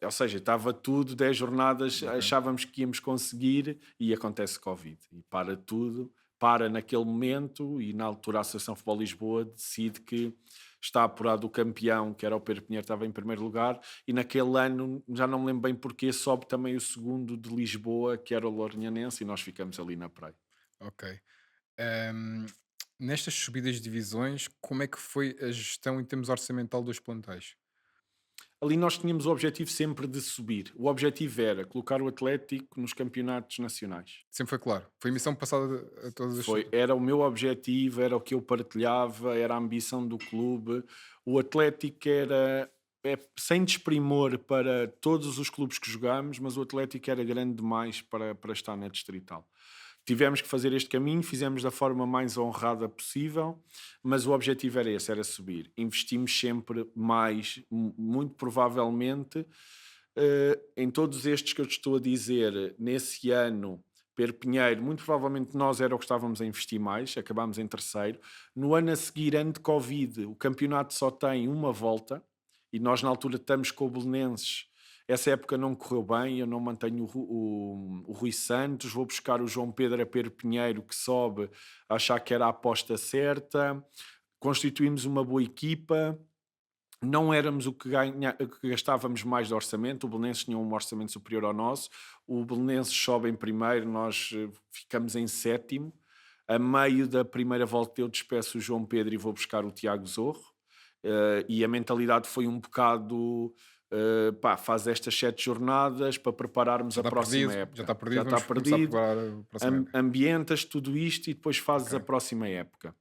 Ou seja, estava tudo, 10 jornadas, Ok. achávamos que íamos conseguir, e acontece Covid. E para tudo, para naquele momento, e na altura a Associação Futebol Lisboa decide que está apurado o campeão, que era o Pedro Pinheiro, estava em primeiro lugar, e naquele ano, já não me lembro bem porquê, sobe também o segundo de Lisboa, que era o Lourinhanense, e nós ficamos ali na praia. Ok. Ahm, Nestas subidas de divisões, como é que foi a gestão em termos orçamental dos plantéis? Ali nós tínhamos o objetivo sempre de subir. O objetivo era colocar o Atlético nos campeonatos nacionais. Sempre foi claro. Foi a missão passada a todas as. Era o meu objetivo, era o que eu partilhava, era a ambição do clube. O Atlético sem desprimor para todos os clubes que jogámos, mas o Atlético era grande demais para estar na Distrital. Tivemos que fazer este caminho, fizemos da forma mais honrada possível, mas o objetivo era esse, era subir. Investimos sempre mais, muito provavelmente, em todos estes que eu te estou a dizer, nesse ano, Pedro Pinheiro, muito provavelmente nós era o que estávamos a investir mais, acabámos em terceiro. No ano a seguir, ano de Covid, o campeonato só tem uma volta, e nós na altura estamos com o Belenenses. Essa época não correu bem, eu não mantenho o Rui Santos, vou buscar o João Pedro a Pedro Pinheiro, que sobe, a achar que era a aposta certa. Constituímos uma boa equipa, não éramos o que gastávamos mais de orçamento. O Belenenses tinha um orçamento superior ao nosso, o Belenenses sobe em primeiro, nós ficamos em sétimo. A meio da primeira volta eu despeço o João Pedro e vou buscar o Tiago Zorro. E a mentalidade foi um bocado, faz estas 7 jornadas para prepararmos Já a está próxima perdido, já época. está Já perdido, está vamos começar a perdido, preparar a próxima época. ambientas tudo isto e depois fazes a Ok. próxima época.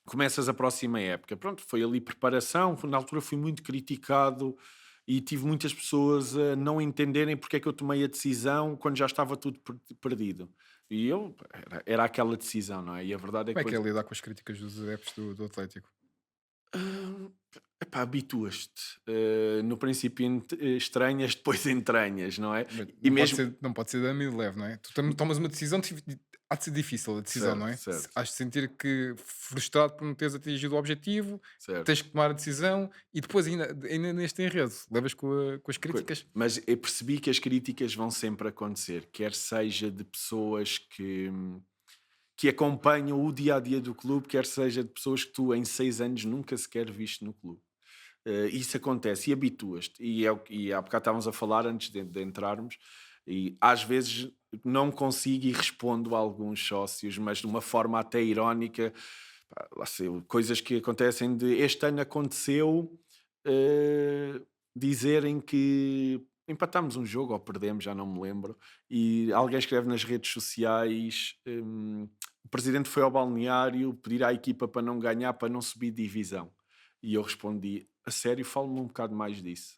Começas a próxima época. Pronto, foi ali preparação. Na altura fui muito criticado e tive muitas pessoas a não entenderem porque é que eu tomei a decisão quando já estava tudo perdido. E era aquela decisão, não é? E a verdade é Como é que que é depois, lidar com as críticas dos adeptos do Atlético? ah, epá, habituas-te. No princípio estranhas, depois entranhas, não é? Mas E não pode mesmo ser, não pode ser da meio leve, não é? Tu tomas uma decisão, há de ser difícil a decisão, não Certo, é? certo, Has de sentir que frustrado por não teres atingido o objetivo, certo. tens que tomar a decisão e depois ainda neste enredo, levas com as Co- críticas. Mas eu percebi que as críticas vão sempre acontecer, quer seja de pessoas que acompanham o dia a dia do clube, quer seja de pessoas que tu em 6 anos nunca sequer viste no clube. Isso acontece e habituas-te. E há bocado estávamos a falar antes de entrarmos, e às vezes não consigo e respondo a alguns sócios, mas de uma forma até irónica. Pá, lá sei, coisas que acontecem de este ano aconteceu, eh, dizerem que empatámos um jogo ou perdemos, já não me lembro, e alguém escreve nas redes sociais. O presidente foi ao balneário pedir à equipa para não ganhar, para não subir divisão. E eu respondi: a sério, falo-me um bocado mais disso.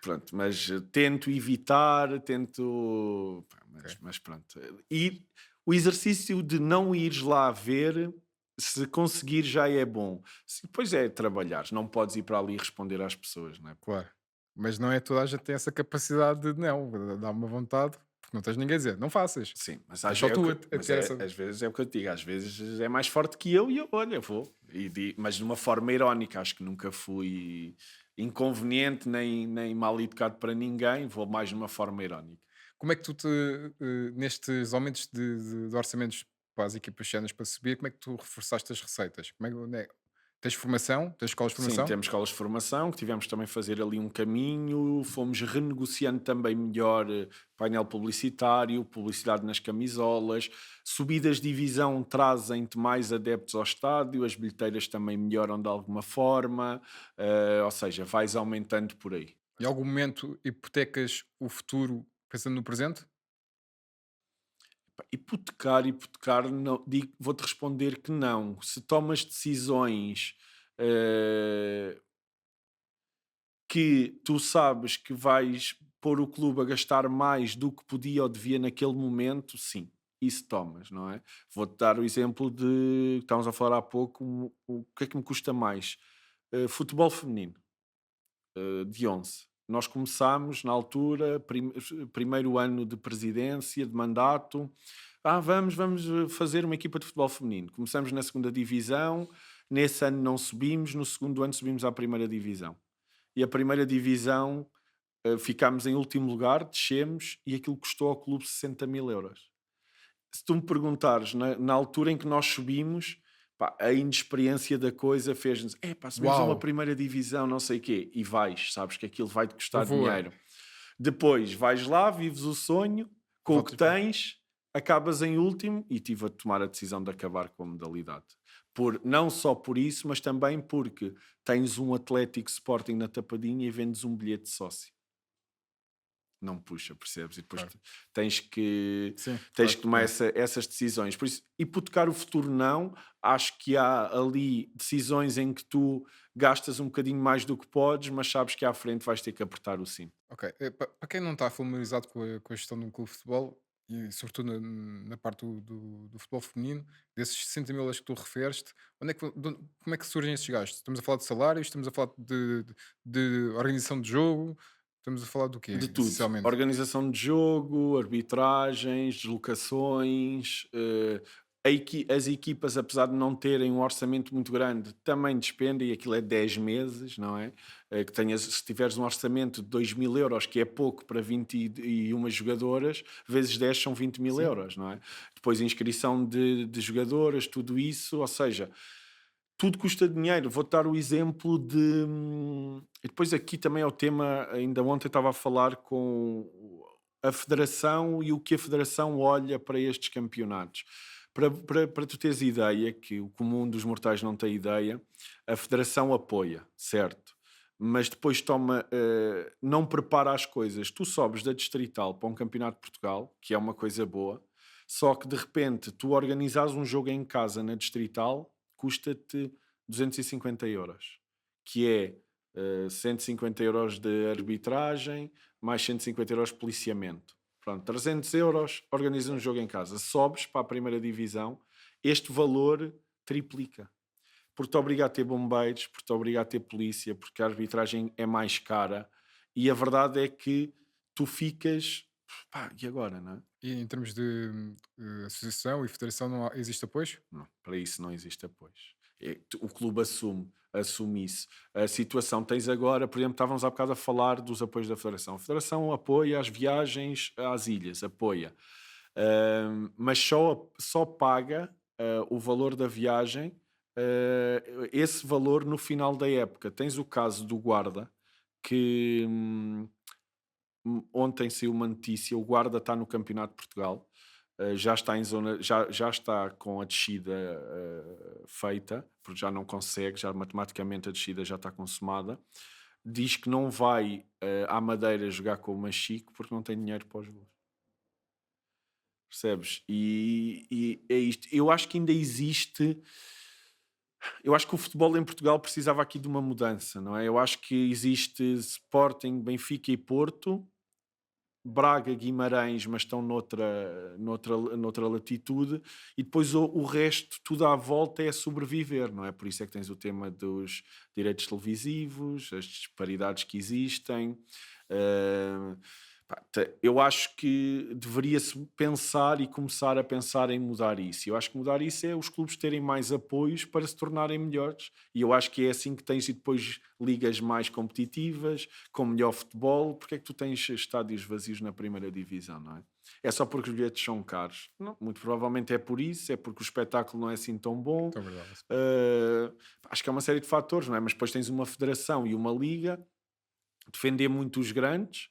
Pronto, mas tento evitar, tento. Pá, Ok. mas pronto. E o exercício de não ires lá ver, se conseguir já é bom. Depois é trabalhar, não podes ir para ali responder às pessoas, não é? Claro. Mas não é toda a gente tem essa capacidade de não, dá uma vontade, porque não tens ninguém a dizer, não faças. Sim, mas, Tens só é o tu que, a mas ter é, essa. às vezes é o que eu te digo, às vezes é mais forte que eu e eu, olha, vou. Mas de uma forma irónica, acho que nunca fui inconveniente nem mal educado para ninguém, vou mais de uma forma irónica. Como é que tu nestes aumentos de orçamentos para as equipas cenas para subir, como é que tu reforçaste as receitas? Como é, tens formação? Tens escolas de Sim, formação? temos escolas de formação que tivemos também a fazer ali um caminho, fomos renegociando também melhor painel publicitário, publicidade nas camisolas, subidas de divisão trazem-te mais adeptos ao estádio, as bilheteiras também melhoram de alguma forma, ou seja, vais aumentando por aí. Em algum momento hipotecas o futuro pensando no presente? Pá, hipotecar, não, vou-te responder que não. Se tomas decisões eh, que tu sabes que vais pôr o clube a gastar mais do que podia ou devia naquele momento, sim, isso tomas, não é? Vou-te dar o exemplo de que estávamos a falar há pouco, o que é que me custa mais? Futebol feminino, de 11. Nós começámos na altura, primeiro ano de presidência, de mandato. Vamos fazer uma equipa de futebol feminino. Começamos na segunda divisão, nesse ano não subimos, no segundo ano subimos à primeira divisão. E a primeira divisão, ficámos em último lugar, descemos e aquilo custou ao clube 60.000 euros. Se tu me perguntares, na altura em que nós subimos, pá, a inexperiência da coisa fez-nos, pá, subimos a uma Uau! primeira divisão, não sei o quê, e vais, sabes que aquilo vai-te custar Voa! dinheiro. Depois vais lá, vives o sonho, com o que Voltas para. tens, acabas em último e tive a tomar a decisão de acabar com a modalidade. Não só por isso, mas também porque tens um Atlético Sporting na tapadinha e vendes um bilhete de sócio. Não puxa, percebes? E depois Claro. tens que, Sim, tens claro, que tomar compreendo. essas decisões. Por isso, hipotecar o futuro, não. Acho que há ali decisões em que tu gastas um bocadinho mais do que podes, mas sabes que à frente vais ter que apertar o cinto. Ok. Para quem não está familiarizado com a gestão de um clube de futebol, e sobretudo na parte do futebol feminino, desses 60 mil euros que tu referes-te, como é que surgem esses gastos? Estamos a falar de salários, estamos a falar de organização de jogo, estamos a falar do De quê, tudo. essencialmente? Organização de jogo, arbitragens, deslocações. As equipas, apesar de não terem um orçamento muito grande, também despendem, e aquilo é 10 meses, não é? Se tiveres um orçamento de 2.000 euros, que é pouco para 21 jogadoras, vezes 10 são 20.000 Sim? euros, não é? Depois inscrição de jogadoras, tudo isso, ou seja, tudo custa dinheiro. Vou-te dar o exemplo de. E depois aqui também é o tema. Ainda ontem estava a falar com a Federação e o que a Federação olha para estes campeonatos. Para tu teres ideia, que o comum dos mortais não tem ideia, a Federação apoia, certo? Mas depois não prepara as coisas. Tu sobes da Distrital para um campeonato de Portugal, que é uma coisa boa, só que de repente tu organizas um jogo em casa na Distrital, custa-te 250 euros, que é 150 euros de arbitragem, mais 150 euros de policiamento. Pronto, 300 euros, organiza um jogo em casa. Sobes para a primeira divisão, este valor triplica. Porque te obriga a ter bombeiros, porque te obriga a ter polícia, porque a arbitragem é mais cara. E a verdade é que tu ficas, Pá, e agora, não é? E em termos de associação e federação não existe apoio? Não, para isso não existe apoio. O clube assume isso. A situação tens agora, por exemplo, estávamos há bocado a falar dos apoios da Federação. A Federação apoia as viagens às ilhas, apoia. Mas só paga o valor da viagem, esse valor no final da época. Tens o caso do Guarda, que ontem saiu uma notícia, o Guarda está no Campeonato de Portugal, já está em zona, já está com a descida feita, porque já não consegue, já matematicamente a descida já está consumada. Diz que não vai à Madeira jogar com o Machico porque não tem dinheiro para os voos. Percebes? E é isto. Eu acho que ainda existe. Eu acho que o futebol em Portugal precisava aqui de uma mudança, não é? Eu acho que existe Sporting, Benfica e Porto, Braga, Guimarães, mas estão noutra latitude, e depois o resto, tudo à volta é sobreviver, não é? Por isso é que tens o tema dos direitos televisivos, as disparidades que existem. eh, eu acho que deveria-se pensar e começar a pensar em mudar isso. Eu acho que mudar isso é os clubes terem mais apoios para se tornarem melhores. E eu acho que é assim que tens e depois ligas mais competitivas, com melhor futebol. Porque é que tu tens estádios vazios na primeira divisão, não é? É só porque os bilhetes são caros? Não, muito provavelmente é por isso, é porque o espetáculo não é assim tão bom. É verdade. Uh, Acho que é uma série de fatores, não é? Mas depois tens uma federação e uma liga defender muito os grandes,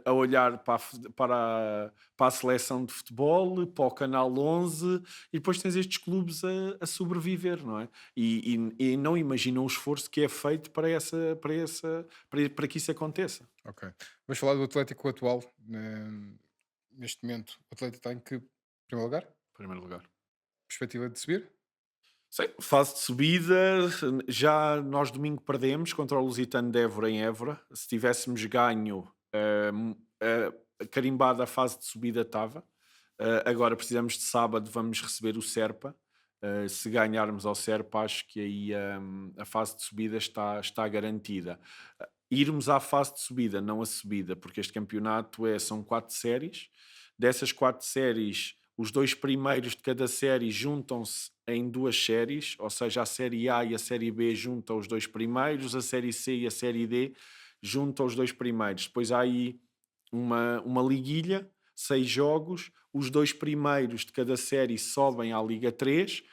a olhar para a seleção de futebol, para o Canal 11, e depois tens estes clubes a sobreviver, não é? E não imaginam o esforço que é feito para que isso aconteça. Ok. Vamos falar do Atlético atual. Neste momento, o Atlético está em que primeiro lugar? Em primeiro lugar. Perspectiva de subir? Sim, fase de subida, já nós domingo perdemos contra o Lusitano de Évora em Évora. Se tivéssemos ganho, carimbada a fase de subida estava. Agora precisamos de sábado, vamos receber o Serpa. Se ganharmos ao Serpa, acho que aí a fase de subida está garantida. Irmos à fase de subida, não a subida, porque este campeonato são 4 séries. Dessas 4 séries, os 2 primeiros de cada série juntam-se em 2 séries, ou seja, a série A e a série B juntam os 2 primeiros, a série C e a série D juntam os 2 primeiros. Depois há aí uma liguilha, 6 jogos, os 2 primeiros de cada série sobem à Liga 3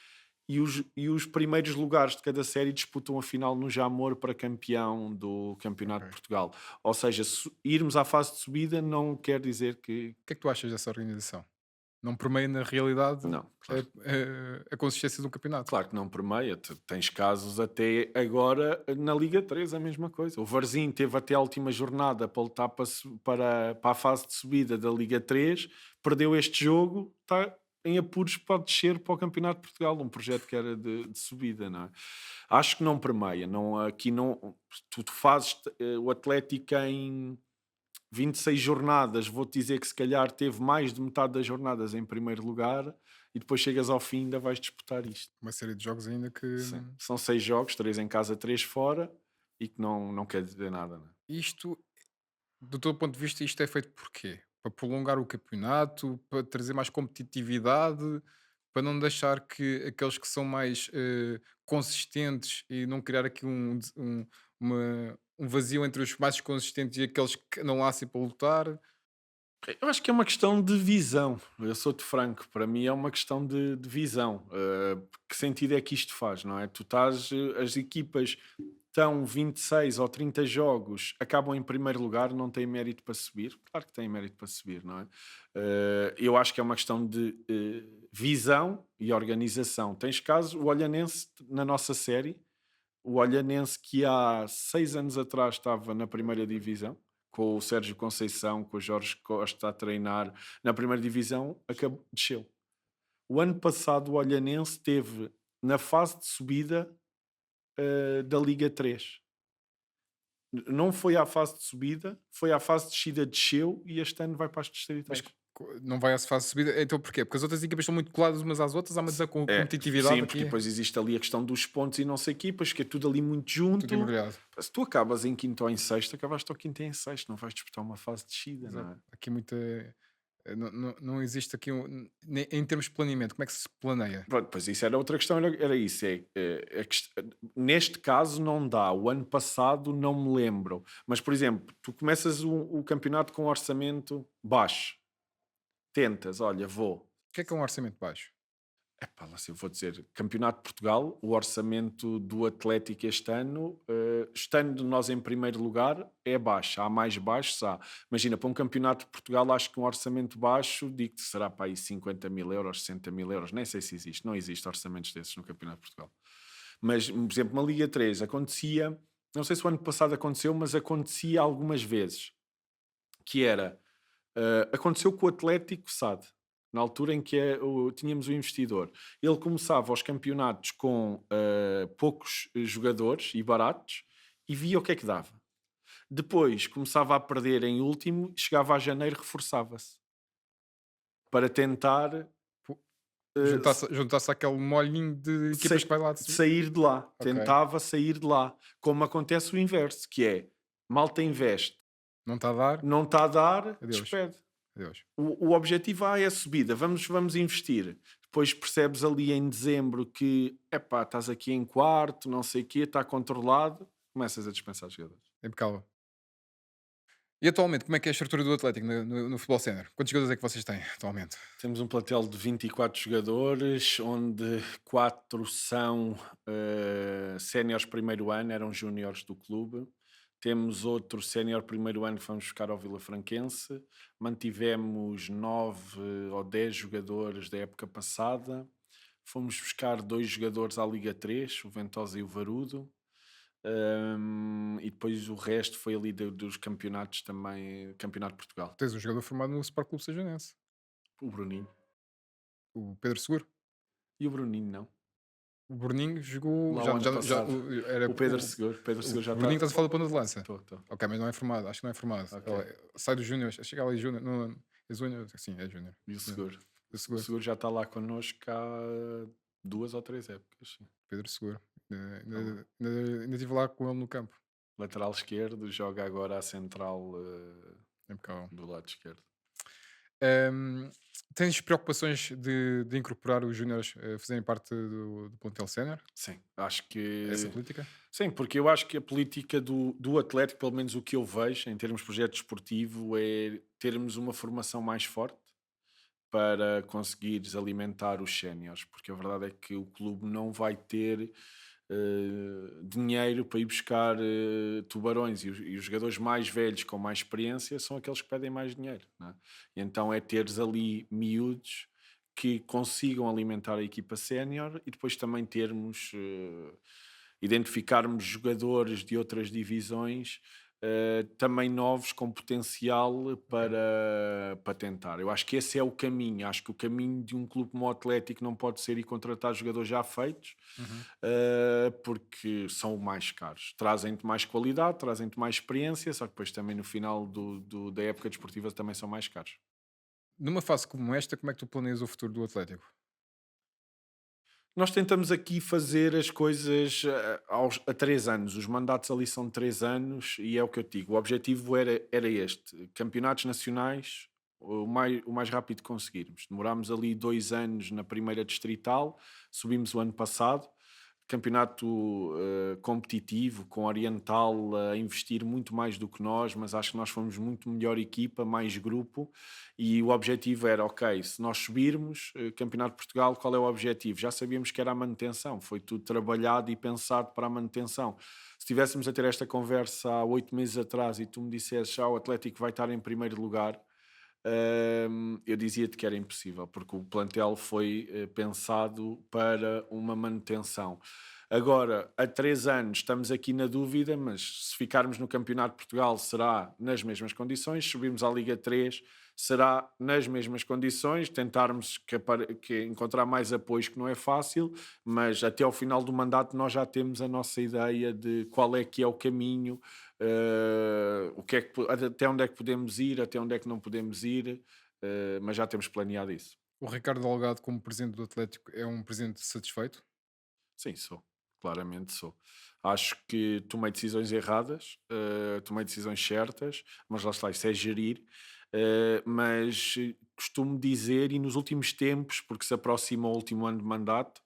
e os primeiros lugares de cada série disputam a final no Jamor para campeão do Campeonato de Ok. Portugal. Ou seja, irmos à fase de subida não quer dizer que. O que é que tu achas dessa organização? Não permeia na realidade Não, a, claro. a consistência do campeonato. Claro que não permeia. Tens casos até agora na Liga 3, a mesma coisa. O Varzim teve até a última jornada para lutar para a fase de subida da Liga 3, perdeu este jogo, está em apuros para descer para o Campeonato de Portugal, um projeto que era de subida, não é? Acho que não permeia. Não, aqui não. Tu fazes o Atlético em 26 jornadas, vou-te dizer que se calhar teve mais de metade das jornadas em primeiro lugar e depois chegas ao fim e ainda vais disputar isto. Uma série de jogos ainda que Sim. São 6 jogos, 3 em casa, 3 fora, e que não quer dizer nada, né? isto, do teu ponto de vista, isto é feito por quê? Para prolongar o campeonato, para trazer mais competitividade, para não deixar que aqueles que são mais consistentes e não criar aqui um vazio entre os mais consistentes e aqueles que não lá assim para lutar. Eu acho que é uma questão de visão. Eu sou-te franco, para mim é uma questão de visão. Que sentido é que isto faz, não é? As equipas estão 26 ou 30 jogos, acabam em primeiro lugar, não têm mérito para subir. Claro que têm mérito para subir, não é? Eu acho que é uma questão de visão e organização. Tens caso, o Olhanense na nossa série, o Olhanense que há 6 anos atrás estava na primeira divisão, com o Sérgio Conceição, com o Jorge Costa a treinar na primeira divisão, desceu. O ano passado o Olhanense esteve na fase de subida da Liga 3. Não foi à fase de subida, foi à fase de descida, desceu e este ano vai para as Mas distritais. Não vai à fase de subida. Então porquê? Porque as outras equipas estão muito coladas umas às outras, há uma É, competitividade sim, porque aqui, depois existe ali a questão dos pontos e não sei o quê, pois que é tudo ali muito tudo junto. embrulhado. Se tu acabas em quinto ou em sexto, acabaste ao quinto e em sexto, não vais disputar uma fase de descida, Exato. não é? Aqui muita. Não existe aqui em termos de planeamento, como é que se planeia? Pronto, pois isso era outra questão, era isso. Neste caso não dá. O ano passado não me lembro. Mas, por exemplo, tu começas o campeonato com um orçamento baixo. Tentas, olha, vou. O que é um orçamento baixo? Epá, lá se eu vou dizer, Campeonato de Portugal, o orçamento do Atlético este ano, estando nós em primeiro lugar, é baixo. Há mais baixos, há. Imagina, para um Campeonato de Portugal, acho que um orçamento baixo, digo que será para aí 50 mil euros, 60 mil euros, nem sei se existe, não existe orçamentos desses no Campeonato de Portugal. Mas, por exemplo, na Liga 3 acontecia, não sei se o ano passado aconteceu, mas acontecia algumas vezes, que era, aconteceu com o Atlético SAD, na altura em que tínhamos o investidor. Ele começava os campeonatos com poucos jogadores e baratos e via o que é que dava. Depois começava a perder em último, chegava a janeiro, reforçava-se para tentar Pu- eh, Juntar-se àquele molhinho de equipas que vai lá de subir? sair de lá. Ok. Tentava sair de lá. Como acontece o inverso, que é malta investe, Não está a dar? não está a dar, Adeus. despede. Adeus. O objetivo é a subida, vamos investir. Depois percebes ali em dezembro que, epá, estás aqui em quarto, não sei o quê, está controlado, começas a dispensar jogadores. Impecável. E atualmente, como é que é a estrutura do Atlético no futebol sénior? Quantos jogadores é que vocês têm atualmente? Temos um plantel de 24 jogadores, onde 4 são séniores primeiro ano, eram júniores do clube. Temos outro sénior primeiro ano que vamos buscar ao Vila Franquense. Mantivemos 9 ou 10 jogadores da época passada. Fomos buscar 2 jogadores à Liga 3, o Ventosa e o Varudo. E depois o resto foi ali dos campeonatos também, Campeonato de Portugal. Tens um jogador formado no Sport Clube Sejanense, O Bruninho. o Pedro Seguro. E o Bruninho não. O Bruninho jogou. Lá o ano Já, passado. era, O Pedro Seguro. Pedro o Seguro já Bruninho está. estás a falar do ponta de lança. Tô. Ok, mas não é formado, acho que não é formado. Ok. Sai dos Júnior, chega ali Júnior. É Júnior? Sim, é Júnior. E o Seguro. O O Seguro. Seguro já está lá connosco há 2 ou 3 épocas. Sim. Pedro Seguro. Tá lá. Ainda estive lá com ele no campo. Lateral esquerdo, joga agora a central Impecável. do lado esquerdo. Tens preocupações de incorporar os júniores a fazerem parte do plantel sénior? Sim, acho que. Essa política? Sim, porque eu acho que a política do Atlético, pelo menos o que eu vejo em termos de projeto desportivo, é termos uma formação mais forte para conseguires alimentar os séniores, porque a verdade é que o clube não vai ter dinheiro para ir buscar tubarões e os jogadores mais velhos com mais experiência são aqueles que pedem mais dinheiro, não é? E então é teres ali miúdos que consigam alimentar a equipa sénior e depois também termos identificarmos jogadores de outras divisões também novos com potencial para tentar. Eu acho que esse é o caminho. Acho que o caminho de um clube como o Atlético não pode ser ir contratar jogadores já feitos, Uhum. porque são mais caros. Trazem-te mais qualidade, trazem-te mais experiência, só que depois também no final da época desportiva também são mais caros. Numa fase como esta, como é que tu planeias o futuro do Atlético? Nós tentamos aqui fazer as coisas a 3 anos. Os mandatos ali são de 3 anos e é o que eu te digo. O objetivo era este: campeonatos nacionais o mais rápido que conseguirmos. Demorámos ali 2 anos na primeira distrital, subimos o ano passado. Campeonato competitivo, com Oriental a investir muito mais do que nós, mas acho que nós fomos muito melhor equipa, mais grupo, e o objetivo era, ok, se nós subirmos, Campeonato de Portugal, qual é o objetivo? Já sabíamos que era a manutenção, foi tudo trabalhado e pensado para a manutenção. Se estivéssemos a ter esta conversa há 8 meses atrás e tu me dissesses, o Atlético vai estar em primeiro lugar, eu dizia-te que era impossível, porque o plantel foi pensado para uma manutenção. Agora, há 3 anos estamos aqui na dúvida, mas se ficarmos no Campeonato de Portugal será nas mesmas condições, se subirmos à Liga 3 será nas mesmas condições, tentarmos que encontrar mais apoios, que não é fácil, mas até ao final do mandato nós já temos a nossa ideia de qual é que é o caminho, o que é que, até onde é que podemos ir, até onde é que não podemos ir. mas já temos planeado isso. O Ricardo Delgado, como presidente do Atlético, é um presidente satisfeito? Sim, sou. Claramente sou. Acho que tomei decisões erradas, tomei decisões certas, mas lá está, isso é gerir. Mas costumo dizer, e nos últimos tempos, porque se aproxima o último ano de mandato,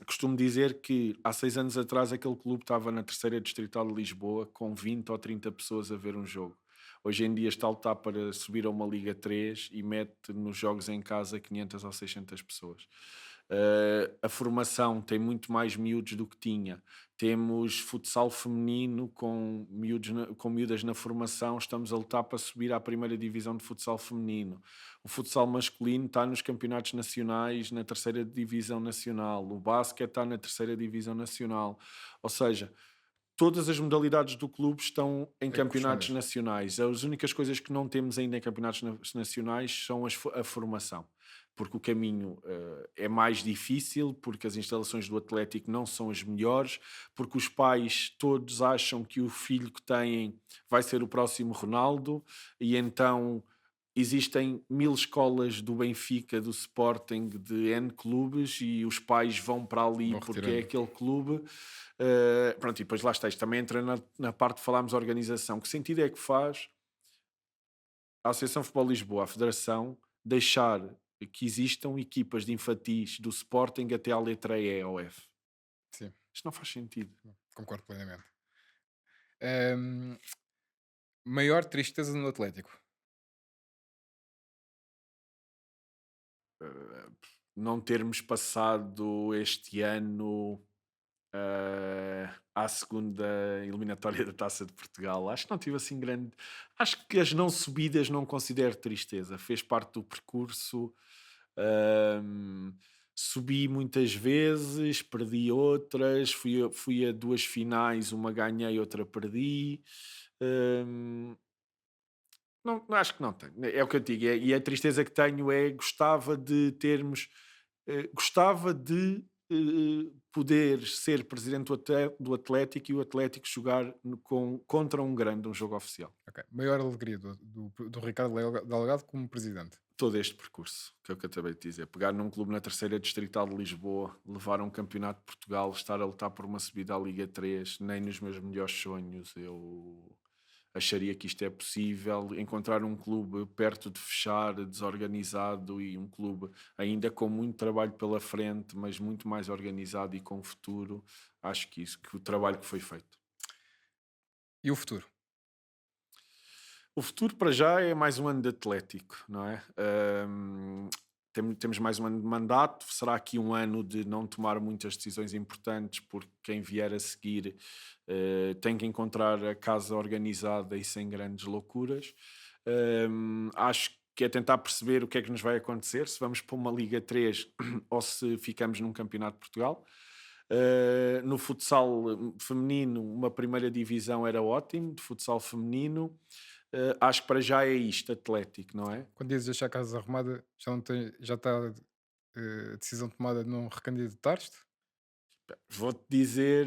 costumo dizer que há 6 anos atrás aquele clube estava na terceira distrital de Lisboa com 20 ou 30 pessoas a ver um jogo. Hoje em dia está a lutar para subir a uma Liga 3 e mete nos jogos em casa 500 ou 600 pessoas. A formação tem muito mais miúdos do que tinha. Temos futsal feminino com, com miúdas na formação. Estamos a lutar para subir à primeira divisão de futsal feminino. O futsal masculino está nos campeonatos nacionais, na terceira divisão nacional. O basquete está na terceira divisão nacional. Ou seja, todas as modalidades do clube estão em É campeonatos correspondes. nacionais. As únicas coisas que não temos ainda em campeonatos nacionais são a formação, porque o caminho é mais difícil, porque as instalações do Atlético não são as melhores, porque os pais todos acham que o filho que têm vai ser o próximo Ronaldo, e então existem 1000 escolas do Benfica, do Sporting, de N clubes, e os pais vão para ali Vou porque é retirando. aquele clube. Pronto, e depois lá está, isto também entra na parte de falarmos de organização. Que sentido é que faz a Associação de Futebol de Lisboa, a Federação, deixar que existam equipas de infantis do Sporting até à letra E ou F? Sim, Isto não faz sentido. concordo plenamente. Ahm, Maior tristeza no Atlético? Uh, não termos passado este ano à segunda eliminatória da Taça de Portugal. Acho que não tive assim grande. Acho que as não subidas não considero tristeza, fez parte do percurso. Ahm, Subi muitas vezes, perdi outras, fui a 2 finais, uma ganhei, outra perdi. Ahm, não, acho que não tenho. É o que eu digo. E a tristeza que tenho é gostava de termos, gostava de poder ser presidente do Atlético e o Atlético jogar contra um grande, um jogo oficial. Ok. Maior alegria do Ricardo Delgado como presidente? Todo este percurso, que é o que eu acabei de dizer. Pegar num clube na terceira distrital de Lisboa, levar a um campeonato de Portugal, estar a lutar por uma subida à Liga 3, nem nos meus melhores sonhos eu acharia que isto é possível. Encontrar um clube perto de fechar, desorganizado, e um clube ainda com muito trabalho pela frente, mas muito mais organizado e com futuro, acho que isso, que o trabalho que foi feito. E o futuro? O futuro para já é mais um ano de Atlético, não é? Temos mais um ano de mandato, será aqui um ano de não tomar muitas decisões importantes, porque quem vier a seguir tem que encontrar a casa organizada e sem grandes loucuras. Acho que é tentar perceber o que é que nos vai acontecer, se vamos para uma Liga 3 ou se ficamos num Campeonato de Portugal. No futsal feminino, uma primeira divisão era ótimo, de futsal feminino. Acho que para já é isto, Atlético, não é? Quando dizes deixar a casa arrumada, já está a decisão tomada de não recandidatar-te? Vou-te dizer,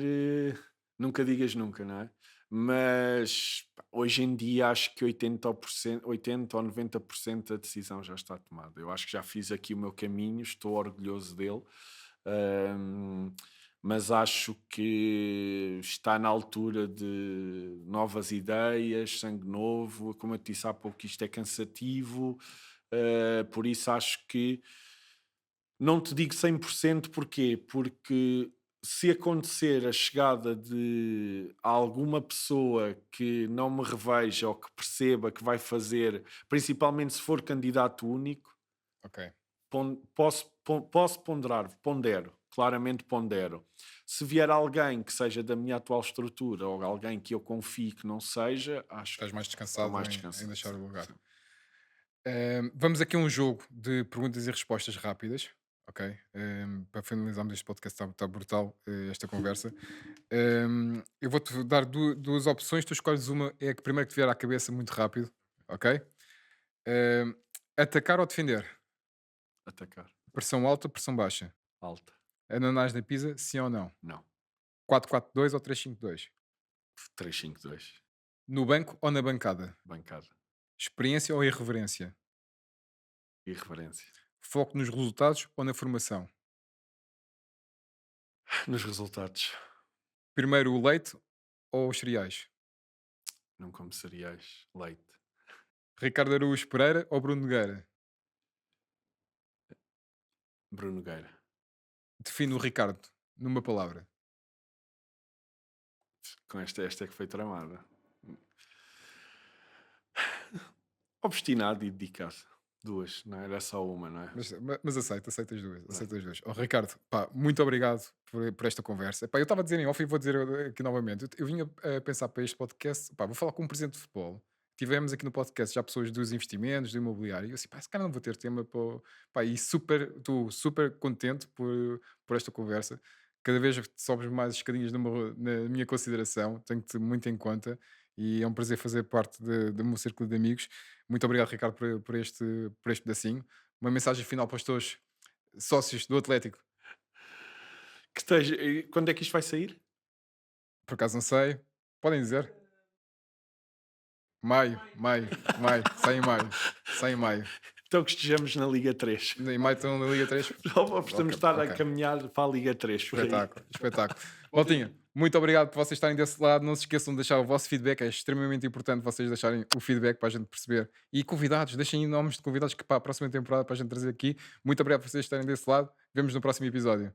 nunca digas nunca, não é? Mas pá, hoje em dia acho que 80%, 80 ou 90% da decisão já está tomada. Eu acho que já fiz aqui o meu caminho, estou orgulhoso dele. Ahm, mas acho que está na altura de novas ideias, sangue novo. Como eu te disse há pouco, isto é cansativo, por isso acho que não te digo 100%. Porquê? Porque se acontecer a chegada de alguma pessoa que não me reveja ou que perceba que vai fazer, principalmente se for candidato único, Ok. posso ponderar, pondero, claramente pondero. Se vier alguém que seja da minha atual estrutura ou alguém que eu confie que não seja, acho Estás que mais estou descansado mais em descansado. deixar Sim, o lugar. sim. Vamos aqui a um jogo de perguntas e respostas rápidas, ok? Para finalizarmos este podcast, está brutal esta conversa. Eu vou-te dar duas opções, tu escolhes uma, é a que primeiro que te vier à cabeça, muito rápido, ok? Ahm, Atacar ou defender? Atacar. Pressão alta, pressão baixa? Alta. Ananás na pizza, sim ou não? Não. 4-4-2 ou 3-5-2? 3-5-2. No banco ou na bancada? Bancada. Experiência ou irreverência? Irreverência. Foco nos resultados ou na formação? Nos resultados. Primeiro o leite ou os cereais? Não como cereais. Leite. Ricardo Araújo Pereira ou Bruno Nogueira? Bruno Nogueira. Define o Ricardo numa palavra. Com esta é que foi tramada. Obstinado e dedicado. Duas, não era só uma, não é? Mas aceito as duas. Não. Aceito as duas. Oh, Ricardo, pá, muito obrigado por esta conversa. Pá, eu estava a dizer em off e vou dizer aqui novamente. Eu vinha a pensar para este podcast, pá, vou falar com um presidente de futebol. Tivemos aqui no podcast já pessoas dos investimentos, do imobiliário. E eu assim, pá, esse cara não vou ter tema para. Pá, e estou super contente por esta conversa. Cada vez sobes mais escadinhas na minha consideração, tenho-te muito em conta e é um prazer fazer parte do meu círculo de amigos. Muito obrigado, Ricardo, por este pedacinho. Uma mensagem final para os teus sócios do Atlético. Que esteja. Quando é que isto vai sair? Por acaso não sei. Podem dizer? Maio. Sai em maio. Sai em maio. Então que estejamos na Liga 3. Em maio estão na Liga 3. Ou podemos estar a Ok. caminhar para a Liga 3. Por aí. Espetáculo. Maltinha, muito obrigado por vocês estarem desse lado. Não se esqueçam de deixar o vosso feedback. É extremamente importante vocês deixarem o feedback para a gente perceber. E convidados, deixem nomes de convidados que para a próxima temporada para a gente trazer aqui. Muito obrigado por vocês estarem desse lado. Vemos no próximo episódio.